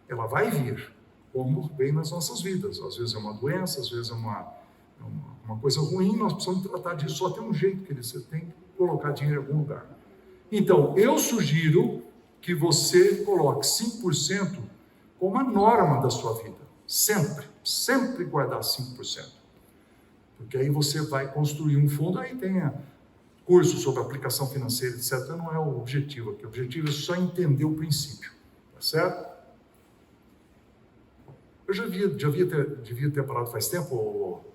S1: ela vai vir, como vem nas nossas vidas. Às vezes é uma doença, às vezes é uma coisa ruim, nós precisamos tratar disso, só tem um jeito que você tem que colocar dinheiro em algum lugar. Então, eu sugiro que você coloque 5% como a norma da sua vida, sempre guardar 5%, porque aí você vai construir um fundo, aí tem curso sobre aplicação financeira, etc., não é o objetivo aqui, o objetivo é só entender o princípio, tá certo? Eu já devia ter parado faz tempo, ou...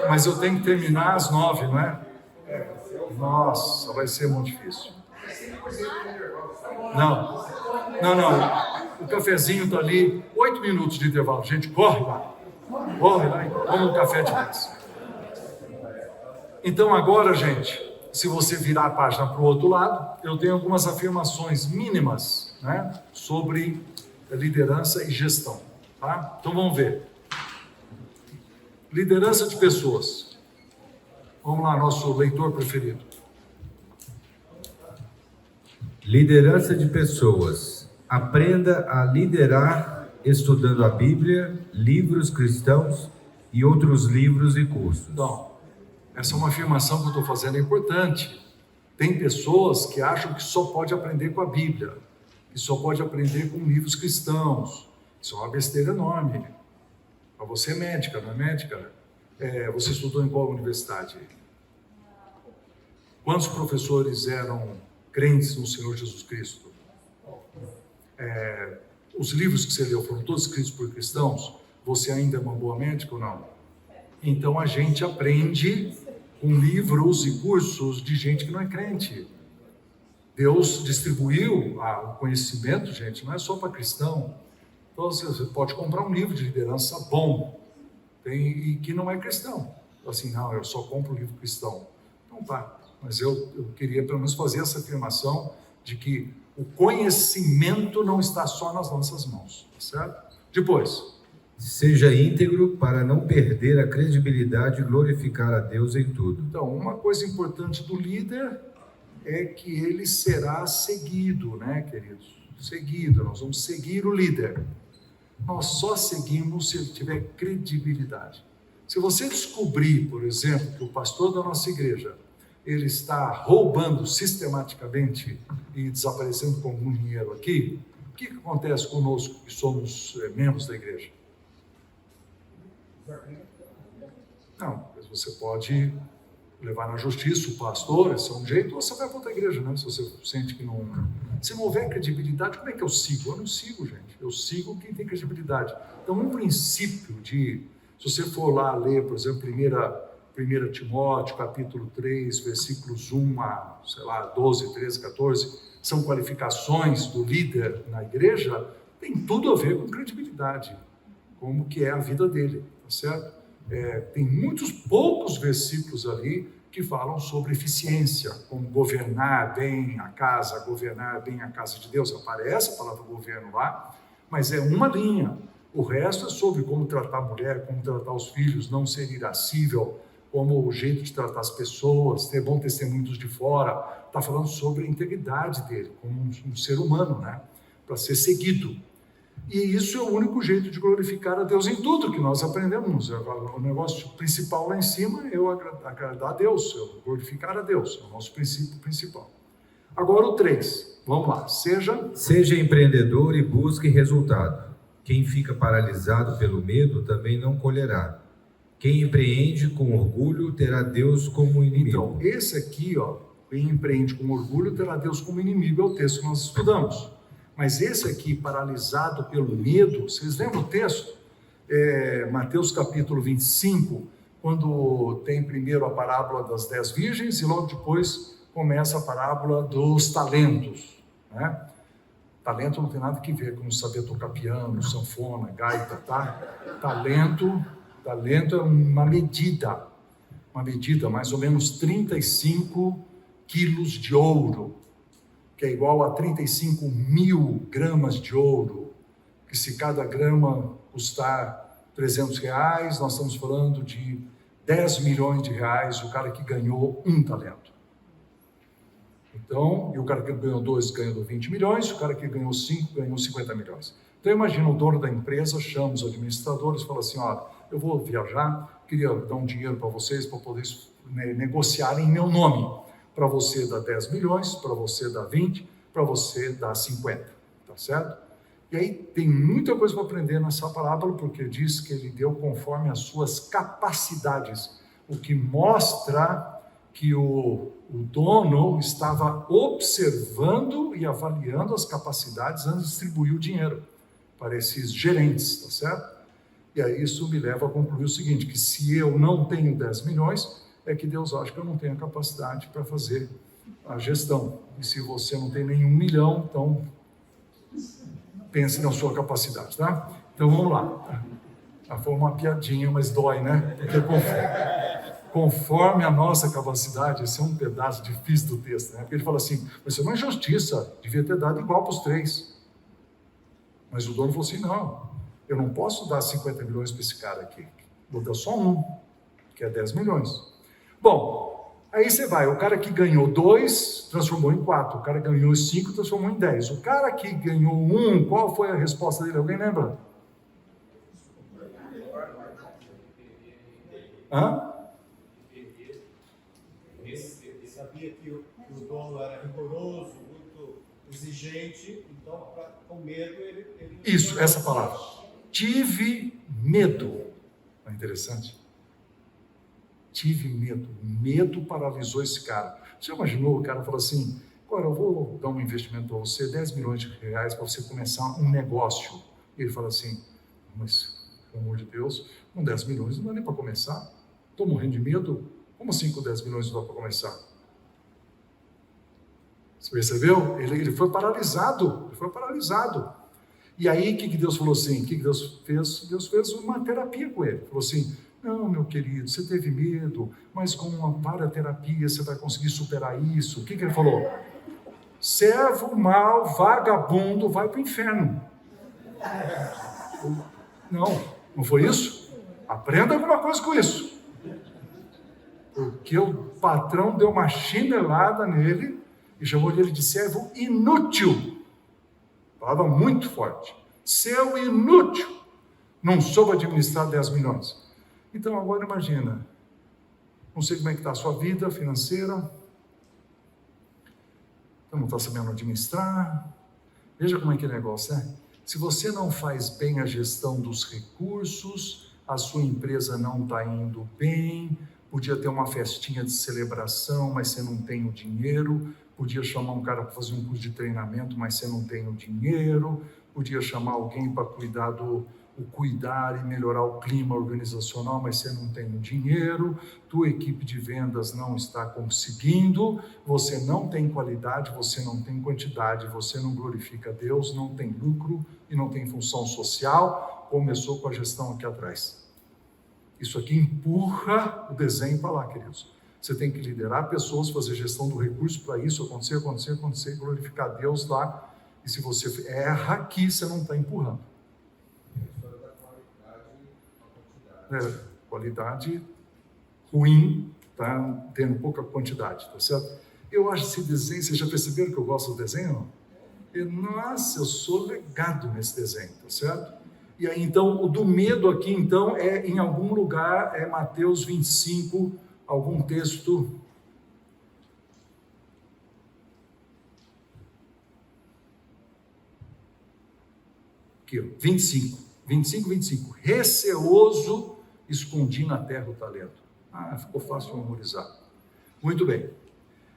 S1: Mas eu tenho que terminar às 9, não é? Nossa, vai ser muito difícil. Não. O cafezinho está ali, 8 minutos de intervalo. Gente, corre lá e toma um café demais. Então agora, gente, se você virar a página para o outro lado, eu tenho algumas afirmações mínimas, né, sobre liderança e gestão. Tá? Então vamos ver. Liderança de pessoas. Vamos lá, nosso leitor preferido.
S3: Liderança de pessoas. Aprenda a liderar estudando a Bíblia, livros cristãos e outros livros e cursos.
S1: Então, essa é uma afirmação que eu estou fazendo, é importante. Tem pessoas que acham que só pode aprender com a Bíblia, que só pode aprender com livros cristãos. Isso é uma besteira enorme. Mas você é médica, não é médica? Você estudou em qual universidade? Quantos professores eram crentes no Senhor Jesus Cristo? os livros que você leu foram todos escritos por cristãos? Você ainda é uma boa médica ou não? Então a gente aprende com livros e cursos de gente que não é crente. Deus distribuiu o conhecimento, gente, não é só para cristão. Então você pode comprar um livro de liderança bom, e que não é cristão. Assim, não, eu só compro livro cristão. Então tá, mas eu queria pelo menos fazer essa afirmação de que o conhecimento não está só nas nossas mãos, tá certo? Depois,
S3: Seja íntegro para não perder a credibilidade e glorificar a Deus em tudo.
S1: então, uma coisa importante do líder é que ele será seguido, né, queridos? Seguido, nós vamos seguir o líder. Nós só seguimos se ele tiver credibilidade. Se você descobrir, por exemplo, que o pastor da nossa igreja, ele está roubando sistematicamente e desaparecendo com algum dinheiro aqui, o que acontece conosco que somos membros da igreja? Não, mas você pode levar na justiça o pastor, esse é um jeito, ou você vai para outra igreja, né? Se você sente que não... Se não houver credibilidade, como é que eu sigo? Eu não sigo, gente. Eu sigo quem tem credibilidade. Então, um princípio de... Se você for lá ler, por exemplo, 1 Timóteo, capítulo 3, versículos 1 a, 12, 13, 14, são qualificações do líder na igreja, tem tudo a ver com credibilidade, como que é a vida dele, tá certo? Tem poucos versículos ali que falam sobre eficiência, como governar bem a casa de Deus. Aparece a palavra governo lá, mas é uma linha. O resto é sobre como tratar a mulher, como tratar os filhos, não ser irascível, como o jeito de tratar as pessoas, ter bom testemunho dos de fora. Está falando sobre a integridade dele, como um ser humano, né? Para ser seguido. E isso é o único jeito de glorificar a Deus em tudo que nós aprendemos. O negócio principal lá em cima é eu agradar a Deus, eu glorificar a Deus, é o nosso princípio principal. Agora o 3, vamos lá.
S3: Seja empreendedor e busque resultado. Quem fica paralisado pelo medo também não colherá. Quem empreende com orgulho terá Deus como inimigo.
S1: Então, esse aqui, quem empreende com orgulho terá Deus como inimigo, é o texto que nós estudamos. Mas esse aqui, paralisado pelo medo, vocês lembram o texto? Mateus capítulo 25, quando tem primeiro a parábola das 10 virgens e logo depois começa a parábola dos talentos, né? Talento não tem nada que ver com saber tocar piano, sanfona, gaita, tá? Talento é uma medida, mais ou menos 35 quilos de ouro, que é igual a 35 mil gramas de ouro, que se cada grama custar R$300, nós estamos falando de 10 milhões de reais, o cara que ganhou um talento. Então, e o cara que ganhou 2 ganhou 20 milhões, o cara que ganhou 5 ganhou 50 milhões. Então, imagina o dono da empresa, chama os administradores e fala assim, olha, eu vou viajar, queria dar um dinheiro para vocês, para poder negociar em meu nome. Para você dá 10 milhões, para você dá 20, para você dá 50, tá certo? E aí tem muita coisa para aprender nessa parábola, porque diz que ele deu conforme as suas capacidades, o que mostra que o dono estava observando e avaliando as capacidades antes de distribuir o dinheiro para esses gerentes, tá certo? E aí isso me leva a concluir o seguinte, que se eu não tenho 10 milhões, é que Deus acha que eu não tenho a capacidade para fazer a gestão. E se você não tem nenhum milhão, então pense na sua capacidade, tá? Então vamos lá. Foi uma piadinha, mas dói, né? Porque conforme a nossa capacidade, esse é um pedaço difícil do texto, né? Porque ele fala assim, mas isso é uma injustiça, devia ter dado igual para os 3. Mas o dono falou assim, não, eu não posso dar 50 milhões para esse cara aqui, vou dar só um, que é 10 milhões. Bom, aí você vai, o cara que ganhou 2, transformou em 4, o cara que ganhou 5, transformou em 10. O cara que ganhou 1, qual foi a resposta dele? Alguém lembra? Hã?
S2: Sabia que o dono era rigoroso, muito exigente, então, com medo, ele...
S1: Isso, essa palavra. Tive medo. É interessante. Tive medo. Medo paralisou esse cara. Você imaginou? O cara falou assim, Agora, eu vou dar um investimento para você, 10 milhões de reais para você começar um negócio. Ele fala assim, mas, pelo amor de Deus, com 10 milhões não dá nem para começar. Estou morrendo de medo. Como assim com 10 milhões não dá para começar? Você percebeu? Ele foi paralisado. Ele foi paralisado. E aí, o que Deus falou assim? O que Deus fez? Deus fez uma terapia com ele. Falou assim, não, meu querido, você teve medo, mas com uma paraterapia você vai conseguir superar isso. O que ele falou? Servo mau, vagabundo, vai para o inferno. Não foi isso? Aprenda alguma coisa com isso. Porque o patrão deu uma chinelada nele e chamou ele de servo inútil. Palavra muito forte. Seu inútil. Não soube administrar 10 milhões. Então agora imagina. Não sei como é que está a sua vida financeira. Então não está sabendo administrar. Veja como é que é o negócio, né? Se você não faz bem a gestão dos recursos, a sua empresa não está indo bem, podia ter uma festinha de celebração, mas você não tem o dinheiro, podia chamar um cara para fazer um curso de treinamento, mas você não tem o dinheiro, podia chamar alguém para cuidar e melhorar o clima organizacional, mas você não tem o dinheiro, tua equipe de vendas não está conseguindo, você não tem qualidade, você não tem quantidade, você não glorifica Deus, não tem lucro e não tem função social. Começou com a gestão aqui atrás. Isso aqui empurra o desenho para lá, queridos. Você tem que liderar pessoas, fazer gestão do recurso para isso acontecer, glorificar Deus lá. E se você erra aqui, você não está empurrando. Qualidade ruim, tá tendo pouca quantidade, tá certo? Eu acho esse desenho, vocês já perceberam que eu gosto do desenho? Nossa, eu sou legado nesse desenho, tá certo? E aí, então, o do medo aqui, então, é em algum lugar, é Mateus 25, algum texto. Aqui, ó, 25. Receoso, escondi na terra o talento. Ficou fácil de memorizar. Muito bem.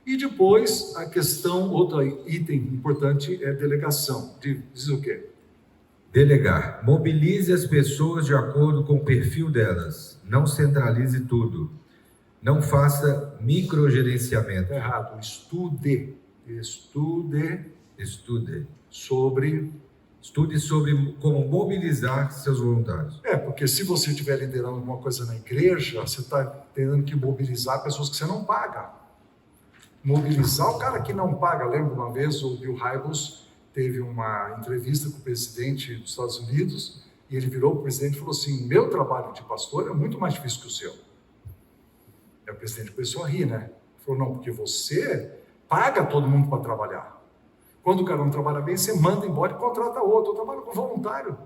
S1: E depois, a questão, outro item importante é delegação. Diz o quê?
S3: Delegar. Mobilize as pessoas de acordo com o perfil delas. Não centralize tudo. Não faça microgerenciamento.
S1: Errado. Estude sobre
S3: como mobilizar seus voluntários.
S1: Porque se você estiver liderando alguma coisa na igreja, você está tendo que mobilizar pessoas que você não paga. Mobilizar o cara que não paga. Lembro uma vez o Bill Hybels teve uma entrevista com o presidente dos Estados Unidos e ele virou para o presidente e falou assim, meu trabalho de pastor é muito mais difícil que o seu. Aí o presidente começou a rir, né? Ele falou, não, porque você paga todo mundo para trabalhar. Quando o cara não trabalha bem, você manda embora e contrata outro. Eu trabalho com voluntário.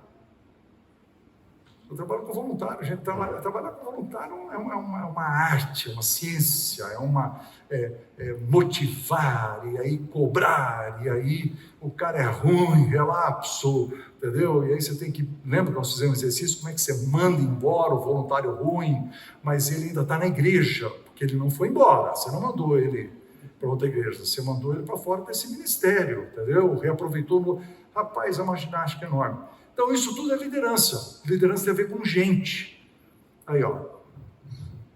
S1: Gente, trabalhar com voluntário é uma arte, é uma ciência, é motivar, e aí cobrar, e aí o cara é ruim, relapso, entendeu? E aí você tem que, lembra que nós fizemos um exercício, como é que você manda embora o voluntário ruim, mas ele ainda está na igreja, porque ele não foi embora, você não mandou ele para outra igreja, você mandou ele para fora desse ministério, entendeu? Reaproveitou, rapaz, é uma ginástica enorme. Então, isso tudo é liderança. Liderança tem a ver com gente. Aí, ó.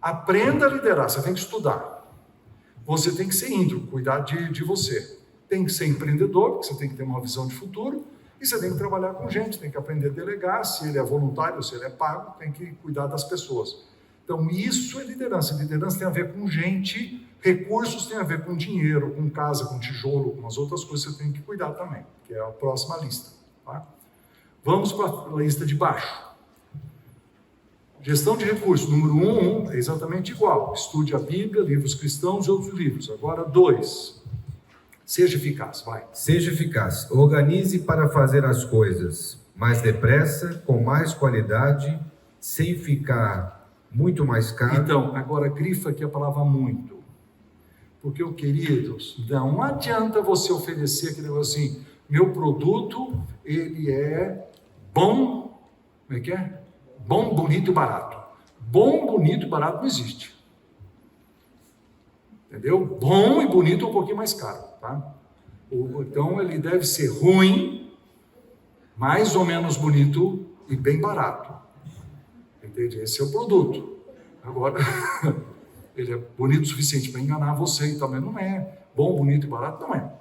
S1: Aprenda a liderar, você tem que estudar. Você tem que ser íntegro, cuidar de você. Tem que ser empreendedor, porque você tem que ter uma visão de futuro. E você tem que trabalhar com gente, tem que aprender a delegar. Se ele é voluntário, se ele é pago, tem que cuidar das pessoas. Então, isso é liderança. Liderança tem a ver com gente, recursos tem a ver com dinheiro, com casa, com tijolo, com as outras coisas que você tem que cuidar também, que é a próxima lista, tá? Vamos para a lista de baixo. Gestão de recursos, número 1 é exatamente igual. Estude a Bíblia, livros cristãos e outros livros. Agora, 2. Seja eficaz, vai.
S3: Seja eficaz. Organize para fazer as coisas mais depressa, com mais qualidade, sem ficar muito mais caro.
S1: Então, agora grifa aqui a palavra muito. Porque, queridos, não adianta você oferecer aquele negócio assim, meu produto, ele é bom, como é que é? Bom, bonito e barato. Bom, bonito e barato não existe. Entendeu? Bom e bonito é um pouquinho mais caro, tá? Então ele deve ser ruim, mais ou menos bonito e bem barato. Entende? Esse é o produto. Agora, ele é bonito o suficiente para enganar você e também não é. Bom, bonito e barato não é.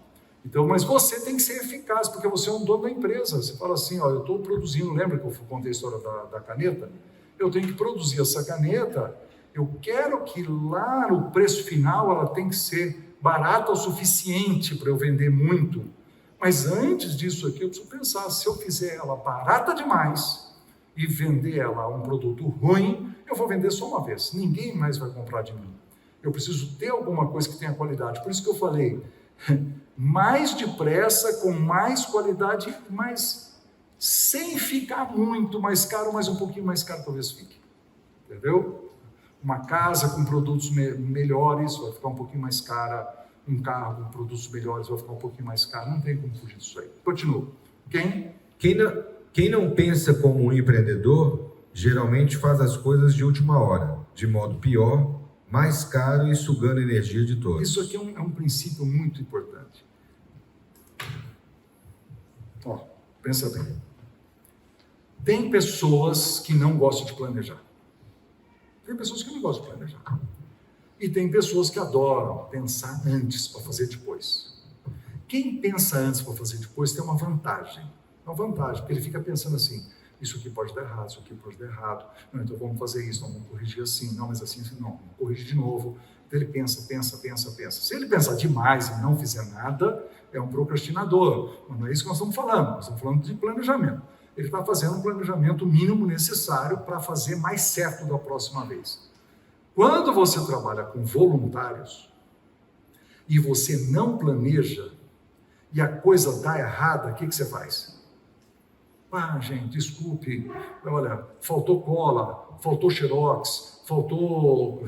S1: Então, mas você tem que ser eficaz, porque você é um dono da empresa. Você fala assim, ó, eu estou produzindo, lembra que eu contei a história da caneta? Eu tenho que produzir essa caneta, eu quero que lá no preço final ela tem que ser barata o suficiente para eu vender muito. Mas antes disso aqui, eu preciso pensar, se eu fizer ela barata demais e vender ela um produto ruim, eu vou vender só uma vez. Ninguém mais vai comprar de mim. Eu preciso ter alguma coisa que tenha qualidade. Por isso que eu falei, mais depressa, com mais qualidade, mas sem ficar muito mais caro, mas um pouquinho mais caro talvez fique. Entendeu? Uma casa com produtos melhores vai ficar um pouquinho mais cara. Um carro com produtos melhores vai ficar um pouquinho mais caro. Não tem como fugir disso aí. Continua.
S3: Quem não pensa como um empreendedor, geralmente faz as coisas de última hora, de modo pior, mais caro e sugando a energia de todos.
S1: Isso aqui é um princípio muito importante. Ó, pensa bem. Tem pessoas que não gostam de planejar. Tem pessoas que não gostam de planejar. E tem pessoas que adoram pensar antes para fazer depois. Quem pensa antes para fazer depois tem uma vantagem. Uma vantagem, porque ele fica pensando assim, isso aqui pode dar errado, isso aqui pode dar errado. Não, então vamos fazer isso, não, vamos corrigir assim. Não, mas assim, não, vamos corrigir de novo. Então ele pensa. Se ele pensar demais e não fizer nada, é um procrastinador. Mas não é isso que nós estamos falando. Nós estamos falando de planejamento. Ele está fazendo um planejamento mínimo necessário para fazer mais certo da próxima vez. Quando você trabalha com voluntários e você não planeja e a coisa dá errada, o que você faz? Ah, gente, desculpe, olha, faltou cola, faltou xerox, faltou,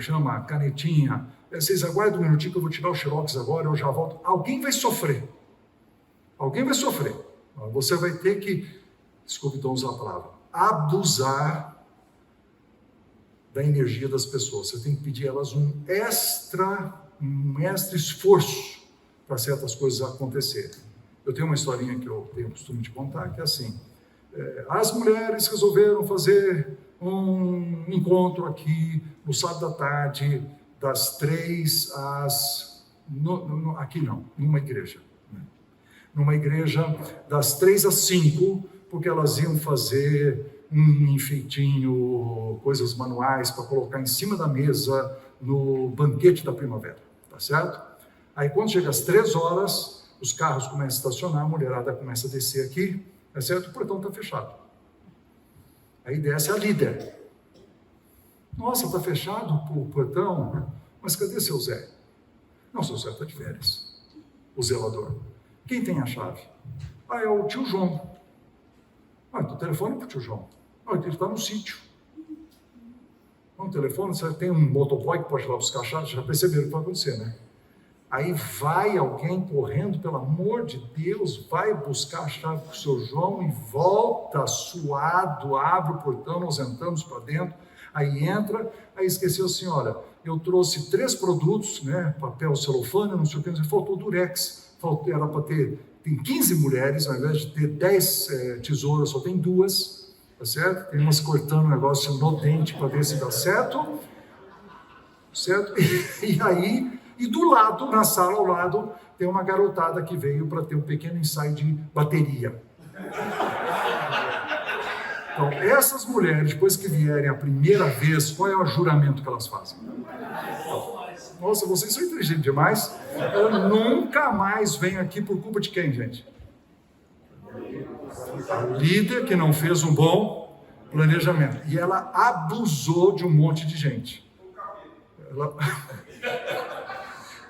S1: canetinha. Vocês aguardem um minutinho que eu vou tirar o xerox agora, eu já volto. Alguém vai sofrer. Você vai ter que, desculpe então usar a palavra, abusar da energia das pessoas. Você tem que pedir a elas um extra esforço para certas coisas acontecerem. Eu tenho uma historinha que eu tenho o costume de contar, que é assim, as mulheres resolveram fazer um encontro aqui no sábado à tarde, das 3 às... numa igreja. Numa igreja das 3 às 5, porque elas iam fazer um enfeitinho, coisas manuais para colocar em cima da mesa no banquete da primavera, tá certo? Aí quando chega às 3 horas, os carros começam a estacionar, a mulherada começa a descer aqui, tá certo? O portão está fechado. Aí desce a líder. Nossa, está fechado o portão? Mas cadê seu Zé? Não, seu Zé está de férias. O zelador. Quem tem a chave? Ah, é o tio João. Ah, então telefone para o tio João. Ah, ele está no sítio. No telefone, você tem um motoboy que pode ir lá buscar a chave, já perceberam o que vai acontecer, né? Aí vai alguém correndo, pelo amor de Deus, vai buscar a chave para o seu João e volta suado, abre o portão, nós entramos para dentro, aí entra, aí esqueceu, senhora, eu trouxe 3 produtos, né, papel celofane, não sei o que, faltou durex, era para ter, tem 15 mulheres, ao invés de ter 10 tesouras, só tem 2, tá certo? Tem umas cortando o negócio no dente para ver se dá certo? E aí... E do lado, na sala ao lado, tem uma garotada que veio para ter um pequeno ensaio de bateria. Então, essas mulheres, depois que vierem a primeira vez, qual é o juramento que elas fazem? Nossa, vocês são inteligentes demais. Eu nunca mais venho aqui por culpa de quem, gente? A líder que não fez um bom planejamento. E ela abusou de um monte de gente.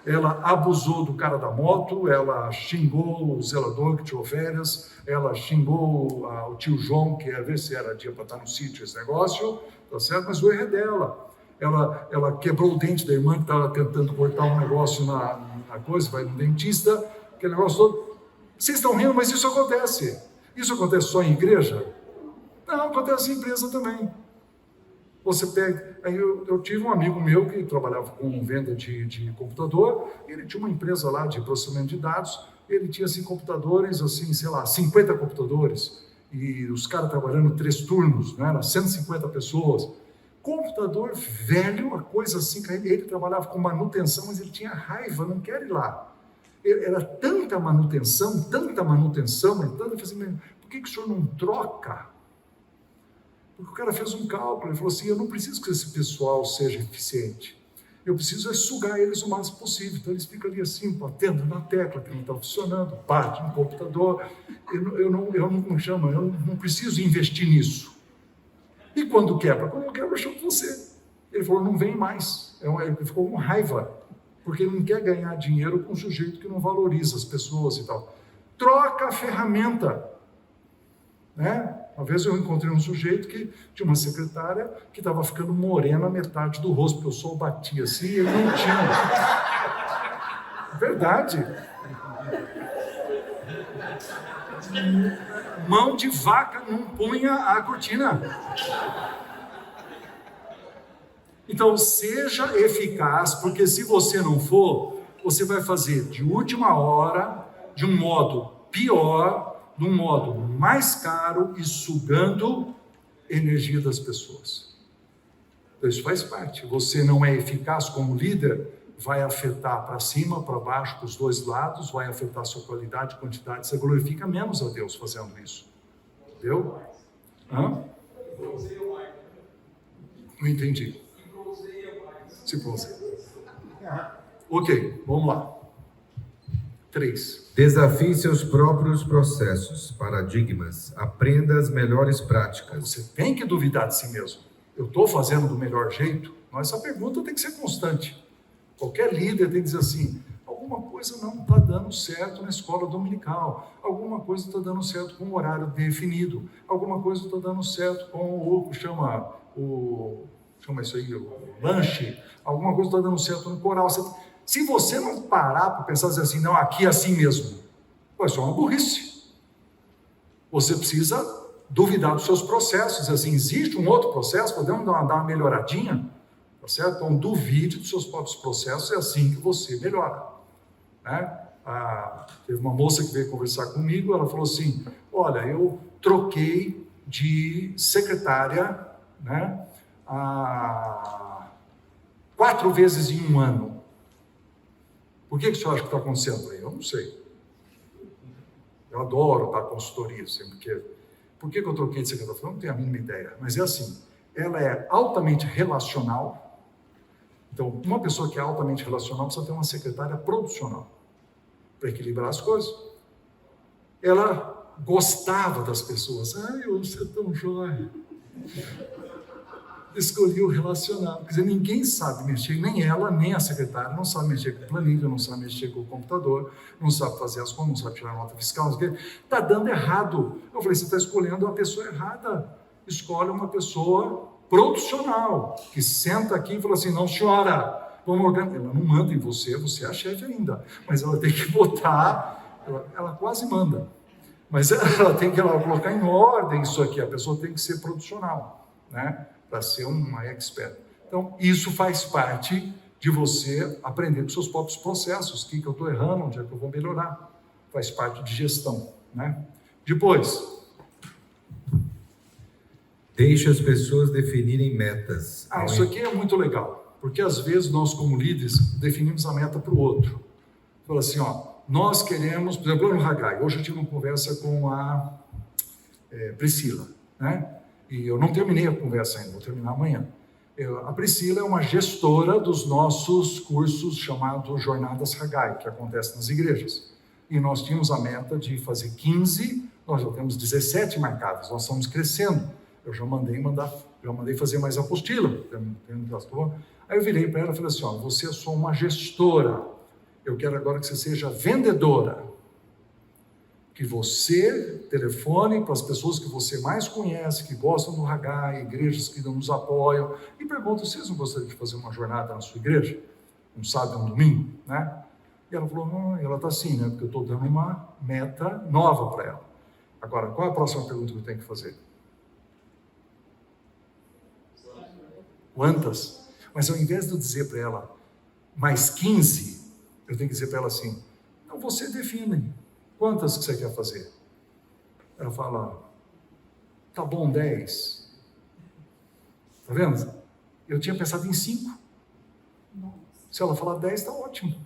S1: Ela abusou do cara da moto, ela xingou o zelador que tinha férias, ela xingou o tio João, que ia ver se era dia para estar no sítio esse negócio, tá certo? Mas o erro é dela. Ela quebrou o dente da irmã que estava tentando cortar um negócio na coisa, vai no dentista, aquele negócio todo. Vocês estão rindo, mas isso acontece. Isso acontece só em igreja? Não, acontece em empresa também. Você pega... Aí eu tive um amigo meu que trabalhava com venda de computador, ele tinha uma empresa lá de processamento de dados, ele tinha assim, computadores, assim, sei lá, 50 computadores, e os caras trabalhando 3 turnos, né? Era 150 pessoas. Computador velho, a coisa assim, ele trabalhava com manutenção, mas ele tinha raiva, não quer ir lá. Era tanta manutenção, e tanta, eu falei assim, por que o senhor não troca? Porque o cara fez um cálculo, ele falou assim, eu não preciso que esse pessoal seja eficiente, eu preciso sugar eles o máximo possível. Então eles ficam ali assim, batendo na tecla que não está funcionando, bate no computador, eu não preciso investir nisso. E quando quebra, eu chamo você. Ele falou, não vem mais. Ele ficou com raiva, porque ele não quer ganhar dinheiro com um sujeito que não valoriza as pessoas e tal. Troca a ferramenta. Né? Uma vez eu encontrei um sujeito que tinha uma secretária que estava ficando morena metade do rosto, porque o sol batia assim e ele não tinha. Verdade. Mão de vaca não punha a cortina. Então, seja eficaz, porque se você não for, você vai fazer de última hora, de um modo pior, de um modo mais caro e sugando energia das pessoas. Então, isso faz parte. Você não é eficaz como líder, vai afetar para cima, para baixo, para os dois lados, vai afetar a sua qualidade, quantidade, você glorifica menos a Deus fazendo isso. Entendeu? Hã? Não entendi. Se proseia. Ok, vamos lá. 3.
S3: Desafie seus próprios processos, paradigmas, aprenda as melhores práticas.
S1: Você tem que duvidar de si mesmo. Eu estou fazendo do melhor jeito? Mas essa pergunta tem que ser constante. Qualquer líder tem que dizer assim, alguma coisa não está dando certo na escola dominical, alguma coisa está dando certo com o horário definido, alguma coisa está dando certo com chama isso aí, o lanche, alguma coisa está dando certo no coral. Se você não parar para pensar assim, não, aqui é assim mesmo, é só uma burrice. Você precisa duvidar dos seus processos, assim, existe um outro processo, podemos dar uma melhoradinha? Tá certo? Então, duvide dos seus próprios processos, é assim que você melhora. Né? Teve uma moça que veio conversar comigo, ela falou assim, olha, eu troquei de secretária, né, 4 vezes em um ano. Por que você acha que está acontecendo aí? Eu não sei. Eu adoro dar consultoria, sempre que... Por que eu troquei de secretária? Eu não tenho a mínima ideia, mas é assim, ela é altamente relacional. Então, uma pessoa que é altamente relacional precisa ter uma secretária producional para equilibrar as coisas. Ela gostava das pessoas. Ai, você é tão jóia. Escolhi o relacional. Quer dizer, ninguém sabe mexer, nem ela, nem a secretária, não sabe mexer com planilha, não sabe mexer com o computador, não sabe fazer as contas, não sabe tirar nota fiscal, não sei o quê. Está dando errado. Eu falei, você está escolhendo a pessoa errada. Escolhe uma pessoa profissional, que senta aqui e fala assim, não senhora, vamos organizar. Ela não manda em você, você é a chefe ainda, mas ela tem que botar, ela quase manda, mas ela tem que colocar em ordem isso aqui, a pessoa tem que ser profissional, né, para ser uma expert. Então, isso faz parte de você aprender com seus próprios processos, o que eu estou errando, onde é que eu vou melhorar, faz parte de gestão, né? Depois,
S3: deixe as pessoas definirem metas.
S1: Isso aqui é muito legal, porque às vezes nós como líderes definimos a meta para o outro. Fala assim, nós queremos, por exemplo, no Haggai, hoje eu tive uma conversa com a Priscila, né? E eu não terminei a conversa ainda, vou terminar amanhã. A Priscila é uma gestora dos nossos cursos chamados Jornadas Haggai, que acontecem nas igrejas. E nós tínhamos a meta de fazer 15, nós já temos 17 marcadas, nós estamos crescendo. Eu já mandei fazer mais apostila. Aí eu virei para ela e falei assim, você é só uma gestora, eu quero agora que você seja vendedora. Que você telefone para as pessoas que você mais conhece, que gostam do Haggai, igrejas que nos apoiam, e pergunta, vocês não gostariam de fazer uma jornada na sua igreja? Um sábado, um domingo, né? E ela falou, não, ela está assim, né? Porque eu estou dando uma meta nova para ela. Agora, qual é a próxima pergunta que eu tenho que fazer? Quantas? Mas ao invés de eu dizer para ela mais 15, eu tenho que dizer para ela assim, então você define quantas que você quer fazer. Ela fala, tá bom, 10. Tá vendo? Eu tinha pensado em 5. Se ela falar 10, tá ótimo,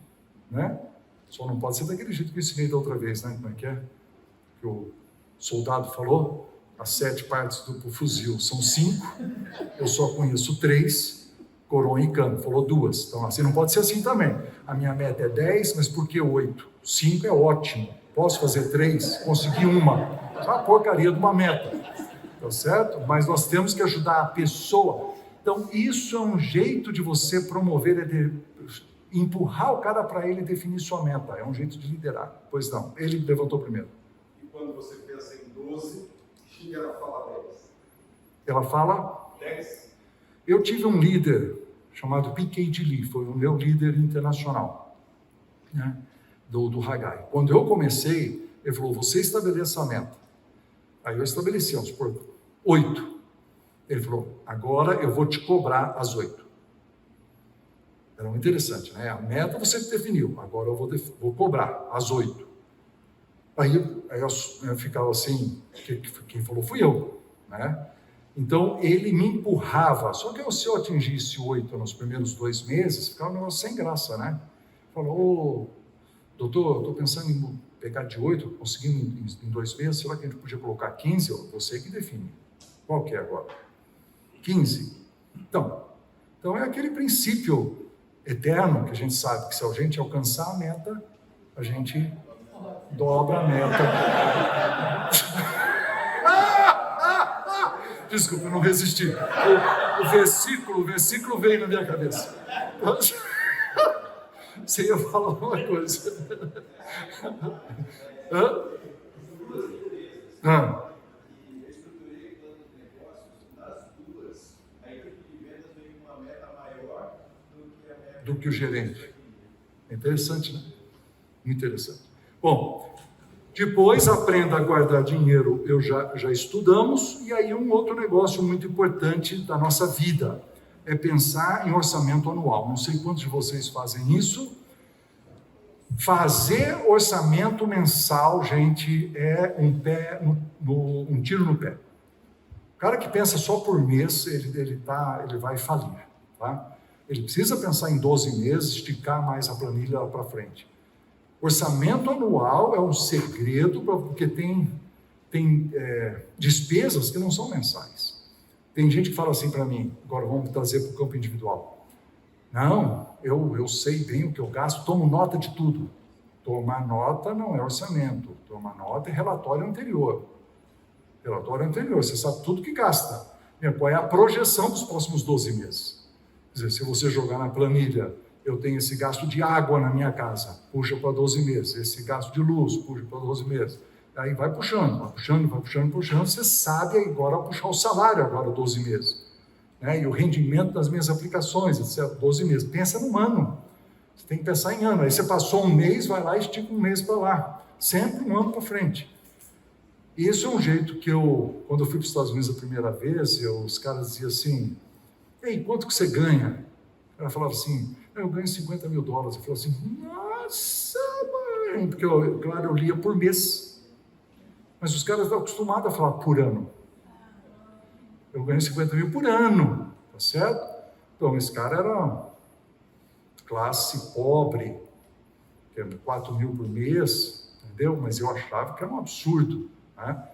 S1: né? Só não pode ser daquele jeito que eu ensinei da outra vez, né? Como é que é? Que o soldado falou, as 7 partes do fuzil são 5, eu só conheço 3, coroa e cano, falou 2. Então assim, não pode ser assim também. A minha meta é 10, mas por que 8? 5 é ótimo. Posso fazer 3? Consegui uma. É uma porcaria de uma meta. Tá certo? Mas nós temos que ajudar a pessoa. Então, isso é um jeito de você promover, empurrar o cara para ele definir sua meta. É um jeito de liderar. Pois não, ele levantou primeiro.
S6: E quando você pensa em 12, e ela fala 10?
S1: Ela fala
S6: 10?
S1: Eu tive um líder chamado P.K.D. Lee, foi o meu líder internacional, né, do Haggai. Quando eu comecei, ele falou, você estabeleça a meta. Aí eu estabeleci, vamos supor, 8. Ele falou, agora eu vou te cobrar as 8. Era muito interessante, né? A meta você definiu, agora eu vou cobrar as 8. Aí eu ficava assim, quem falou fui eu, né? Então ele me empurrava, só que se eu atingisse 8 nos primeiros 2 meses, ficava um negócio sem graça, né? Falou, doutor, eu estou pensando em pegar de 8, conseguindo em 2 meses, será que a gente podia colocar 15? Você que define. Qual que é agora? 15. Então é aquele princípio eterno que a gente sabe que se a gente alcançar a meta, a gente dobra a meta. Desculpa, eu não resisti. O versículo veio na minha cabeça. Você ia falar uma coisa. Hã? Hã? Do que o gerente. É interessante, né? Muito interessante. Bom, depois aprenda a guardar dinheiro, eu já estudamos, e aí um outro negócio muito importante da nossa vida é pensar em orçamento anual. Não sei quantos de vocês fazem isso. Fazer orçamento mensal, gente, é um tiro no pé. O cara que pensa só por mês, ele vai falir, tá? Ele precisa pensar em 12 meses, esticar mais a planilha lá para frente. Orçamento anual é um segredo, porque tem despesas que não são mensais. Tem gente que fala assim para mim, agora vamos trazer para o campo individual. Não, eu sei bem o que eu gasto, tomo nota de tudo. Tomar nota não é orçamento, tomar nota é relatório anterior. Relatório anterior, você sabe tudo que gasta. Qual é a projeção dos próximos 12 meses? Quer dizer, se você jogar na planilha, eu tenho esse gasto de água na minha casa, puxa para 12 meses. Esse gasto de luz, puxa para 12 meses. Aí vai puxando, você sabe agora puxar o salário agora 12 meses. Né? E o rendimento das minhas aplicações, etc. 12 meses. Pensa no ano. Você tem que pensar em ano. Aí você passou um mês, vai lá e estica um mês para lá. Sempre um ano para frente. Isso é um jeito que quando eu fui para os Estados Unidos a primeira vez, os caras diziam assim, ei, quanto que você ganha? Ela falava assim, eu ganho $50 mil. Eu falava assim, nossa, mãe, porque claro, eu lia por mês. Mas os caras estão acostumados a falar por ano. Eu ganho 50 mil por ano, tá certo? Então, esse cara era classe pobre, 4 mil por mês, entendeu? Mas eu achava que era um absurdo, né?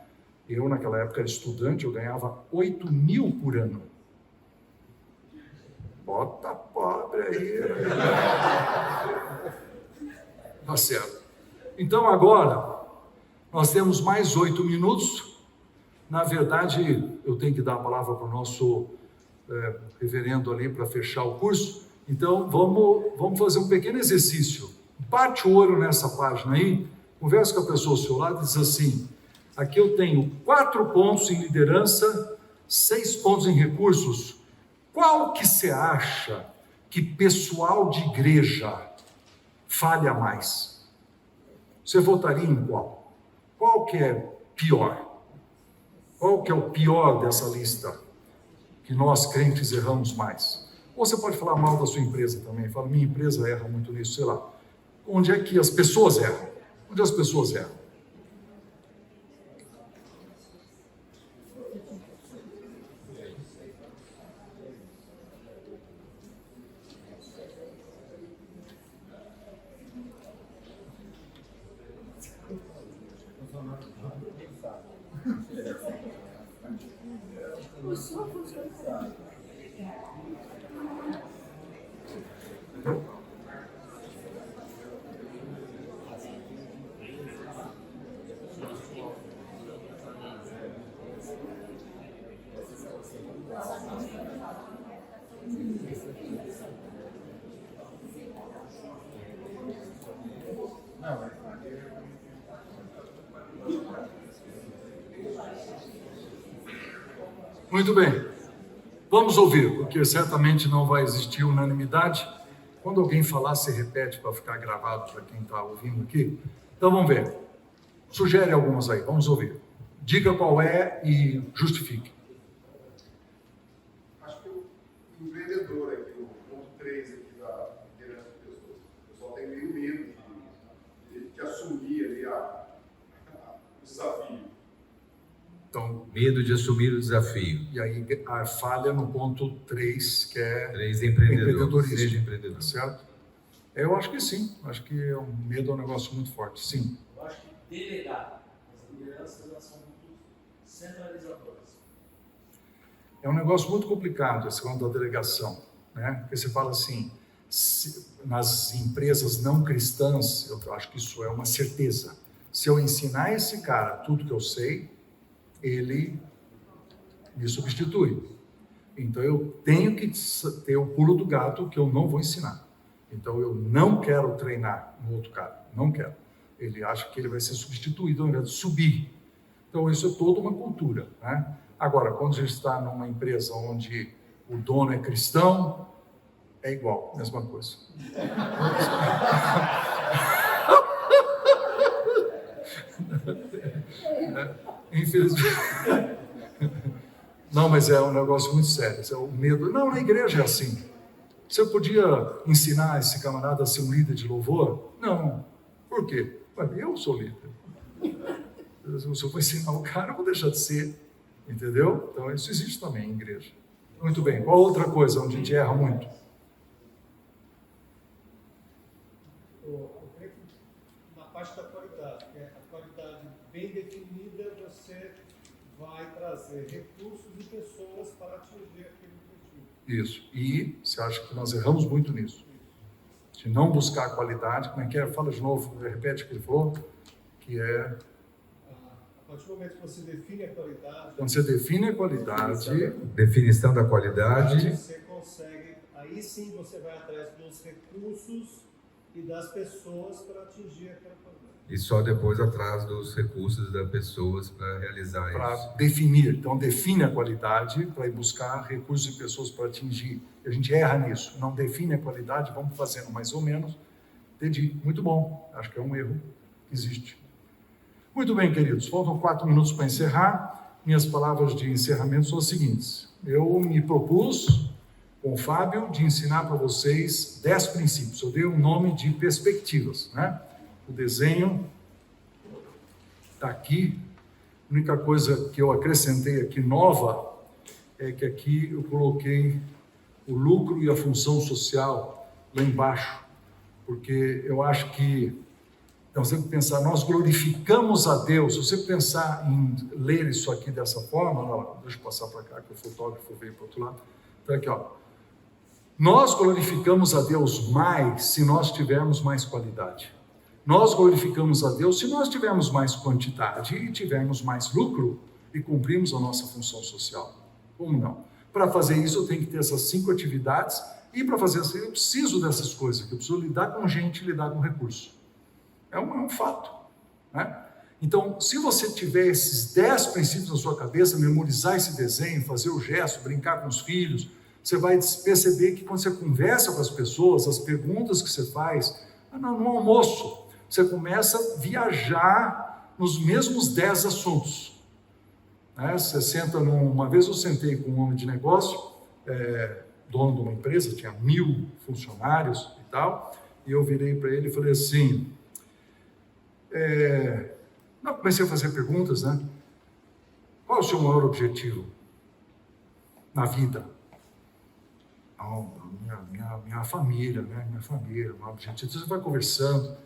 S1: Eu, naquela época, era estudante, eu ganhava 8 mil por ano. Bota pobre aí. Tá certo. Então, agora, nós temos mais 8 minutos. Na verdade, eu tenho que dar a palavra para o nosso reverendo ali para fechar o curso. Então, vamos fazer um pequeno exercício. Bate o olho nessa página aí, conversa com a pessoa ao seu lado e diz assim, aqui eu tenho 4 pontos em liderança, 6 pontos em recursos. Qual que você acha que pessoal de igreja falha mais? Você votaria em qual? Qual que é pior? Qual que é o pior dessa lista? que nós crentes erramos mais. Ou você pode falar mal da sua empresa também, fala, minha empresa erra muito nisso, sei lá. Onde é que as pessoas erram? Onde as pessoas erram? Muito bem, vamos ouvir, porque certamente não vai existir unanimidade. Quando alguém falar, se repete para ficar gravado para quem está ouvindo aqui. Então vamos ver. Sugere algumas aí, vamos ouvir. Diga qual é e justifique.
S7: Acho que o empreendedor aqui, o ponto 3 aqui da liderança de pessoas, o pessoal tem meio medo de assumir ali o desafio.
S1: Então,
S3: Medo de assumir o desafio.
S1: e aí a falha no ponto 3, que é
S3: 3, empreendedor.
S1: empreendedorismo.
S3: Seja empreendedor.
S1: Tá certo? Eu acho que sim, acho que o medo é um negócio muito forte, sim.
S8: Eu acho que delegar. As lideranças elas são muito centralizadoras.
S1: É um negócio muito complicado esse negócio da delegação, né? Porque você fala assim, nas empresas não cristãs, eu acho que isso é uma certeza. Se eu ensinar esse cara tudo que eu sei, ele me substitui. Então eu tenho que ter o pulo do gato que eu não vou ensinar. Então eu não quero treinar no outro cara, não quero. Ele acha que ele vai ser substituído ao invés de subir. Então isso é toda uma cultura, né? Agora, quando a gente está numa empresa onde o dono é cristão, é igual, mesma coisa. Infelizmente. Não, mas é um negócio muito sério. É o medo. Não, na igreja é assim. Você podia ensinar esse camarada a ser um líder de louvor? Não. Por quê? Eu sou líder. Se eu for ensinar o cara, eu vou deixar de ser. Entendeu? Então, isso existe também em igreja. Muito bem. Qual outra coisa onde a gente erra muito?
S6: Na parte da qualidade, que é a qualidade bem definida, você vai trazer recursos e pessoas para atingir aquele objetivo.
S1: Isso. E você acha que nós erramos muito nisso? De não buscar a qualidade. Como é que é? Fala de novo, repete o que ele falou. Que é...
S6: A partir do momento que você define a qualidade,
S1: Quando você define a qualidade,
S3: Definição da qualidade.
S6: você consegue, aí sim você vai atrás dos recursos e das pessoas para atingir aquela qualidade.
S3: E só depois atrás dos recursos das pessoas para realizar
S1: para
S3: isso.
S1: definir. Então, define a qualidade para ir buscar recursos e pessoas para atingir. A gente erra nisso. Não define a qualidade, vamos fazendo mais ou menos. Entendi. Muito bom. Acho que é um erro que existe. Muito bem, queridos. Faltam 4 minutos para encerrar. Minhas palavras de encerramento são as seguintes. Eu me propus, com o Fábio, de ensinar para vocês 10 princípios. Eu dei um nome de perspectivas, né? O desenho está aqui. A única coisa que eu acrescentei aqui nova é que aqui eu coloquei o lucro e a função social lá embaixo, porque eu acho que, então você tem que pensar, nós glorificamos a Deus. Se você pensar em ler isso aqui dessa forma, ó, deixa eu passar para cá que o fotógrafo veio para o outro lado. Então aqui, ó. Nós glorificamos a Deus mais se nós tivermos mais qualidade. Nós glorificamos a Deus se nós tivermos mais quantidade e tivermos mais lucro e cumprirmos a nossa função social. Como não? Para fazer isso, eu tenho que ter essas 5 atividades e para fazer isso, eu preciso dessas coisas, que eu preciso lidar com gente e lidar com recurso. É um fato, né? Então, se você tiver esses 10 princípios na sua cabeça, memorizar esse desenho, fazer o gesto, brincar com os filhos, você vai perceber que quando você conversa com as pessoas, as perguntas que você faz, no almoço, você começa a viajar nos mesmos 10 assuntos. né? Você senta uma vez eu sentei com um homem de negócio, dono de uma empresa, tinha 1000 funcionários e tal, e eu virei para ele e falei assim, comecei a fazer perguntas, né? Qual é o seu maior objetivo na vida? Minha família, né? Minha família, meu objetivo. Você vai conversando,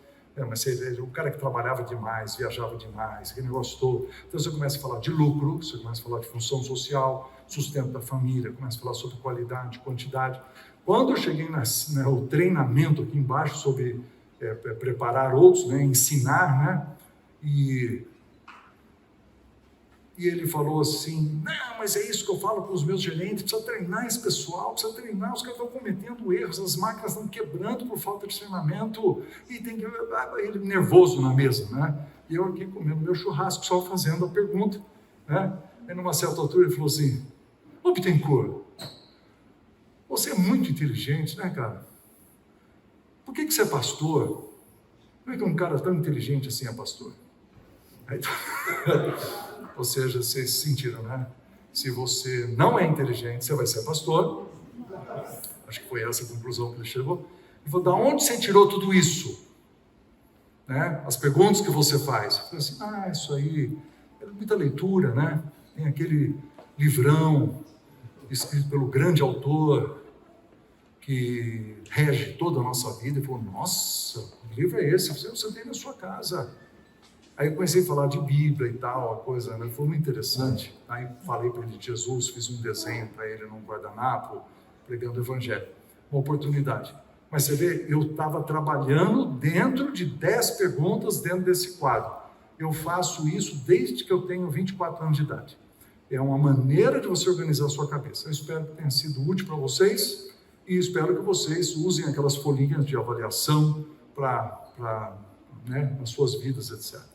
S1: mas o cara que trabalhava demais, viajava demais, aquele negócio todo. Então você começa a falar de lucro, você começa a falar de função social, sustento da família, começa a falar sobre qualidade, quantidade. Quando eu cheguei no treinamento aqui embaixo sobre preparar outros, né? Ensinar, né? E ele falou assim, não, mas é isso que eu falo para os meus gerentes, precisa treinar esse pessoal, precisa treinar, os caras estão cometendo erros, as máquinas estão quebrando por falta de treinamento, e tem que... Ele nervoso na mesa, né? E eu aqui comendo meu churrasco, só fazendo a pergunta, né? E numa certa altura ele falou assim, ô Bittencourt, você é muito inteligente, né, cara? Por que você é pastor? Como é que um cara tão inteligente assim é pastor? Aí... Ou seja, vocês sentiram, né? Se você não é inteligente, você vai ser pastor. Acho que foi essa a conclusão que ele chegou. Ele falou, da onde você tirou tudo isso? Né? As perguntas que você faz. Eu falei assim, isso aí, é muita leitura, né? Tem aquele livrão escrito pelo grande autor que rege toda a nossa vida. Ele falou, nossa, que livro é esse? Você tem na sua casa. Aí eu comecei a falar de Bíblia e tal, a coisa, né? Foi muito interessante. Aí falei para ele de Jesus, fiz um desenho para ele num guardanapo, pregando o Evangelho. Uma oportunidade. Mas você vê, eu estava trabalhando dentro de 10 perguntas dentro desse quadro. Eu faço isso desde que eu tenho 24 anos de idade. É uma maneira de você organizar a sua cabeça. Eu espero que tenha sido útil para vocês e espero que vocês usem aquelas folhinhas de avaliação para as suas vidas, etc.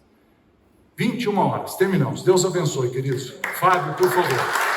S1: 21 horas, terminamos. Deus abençoe, queridos. Fábio, por favor.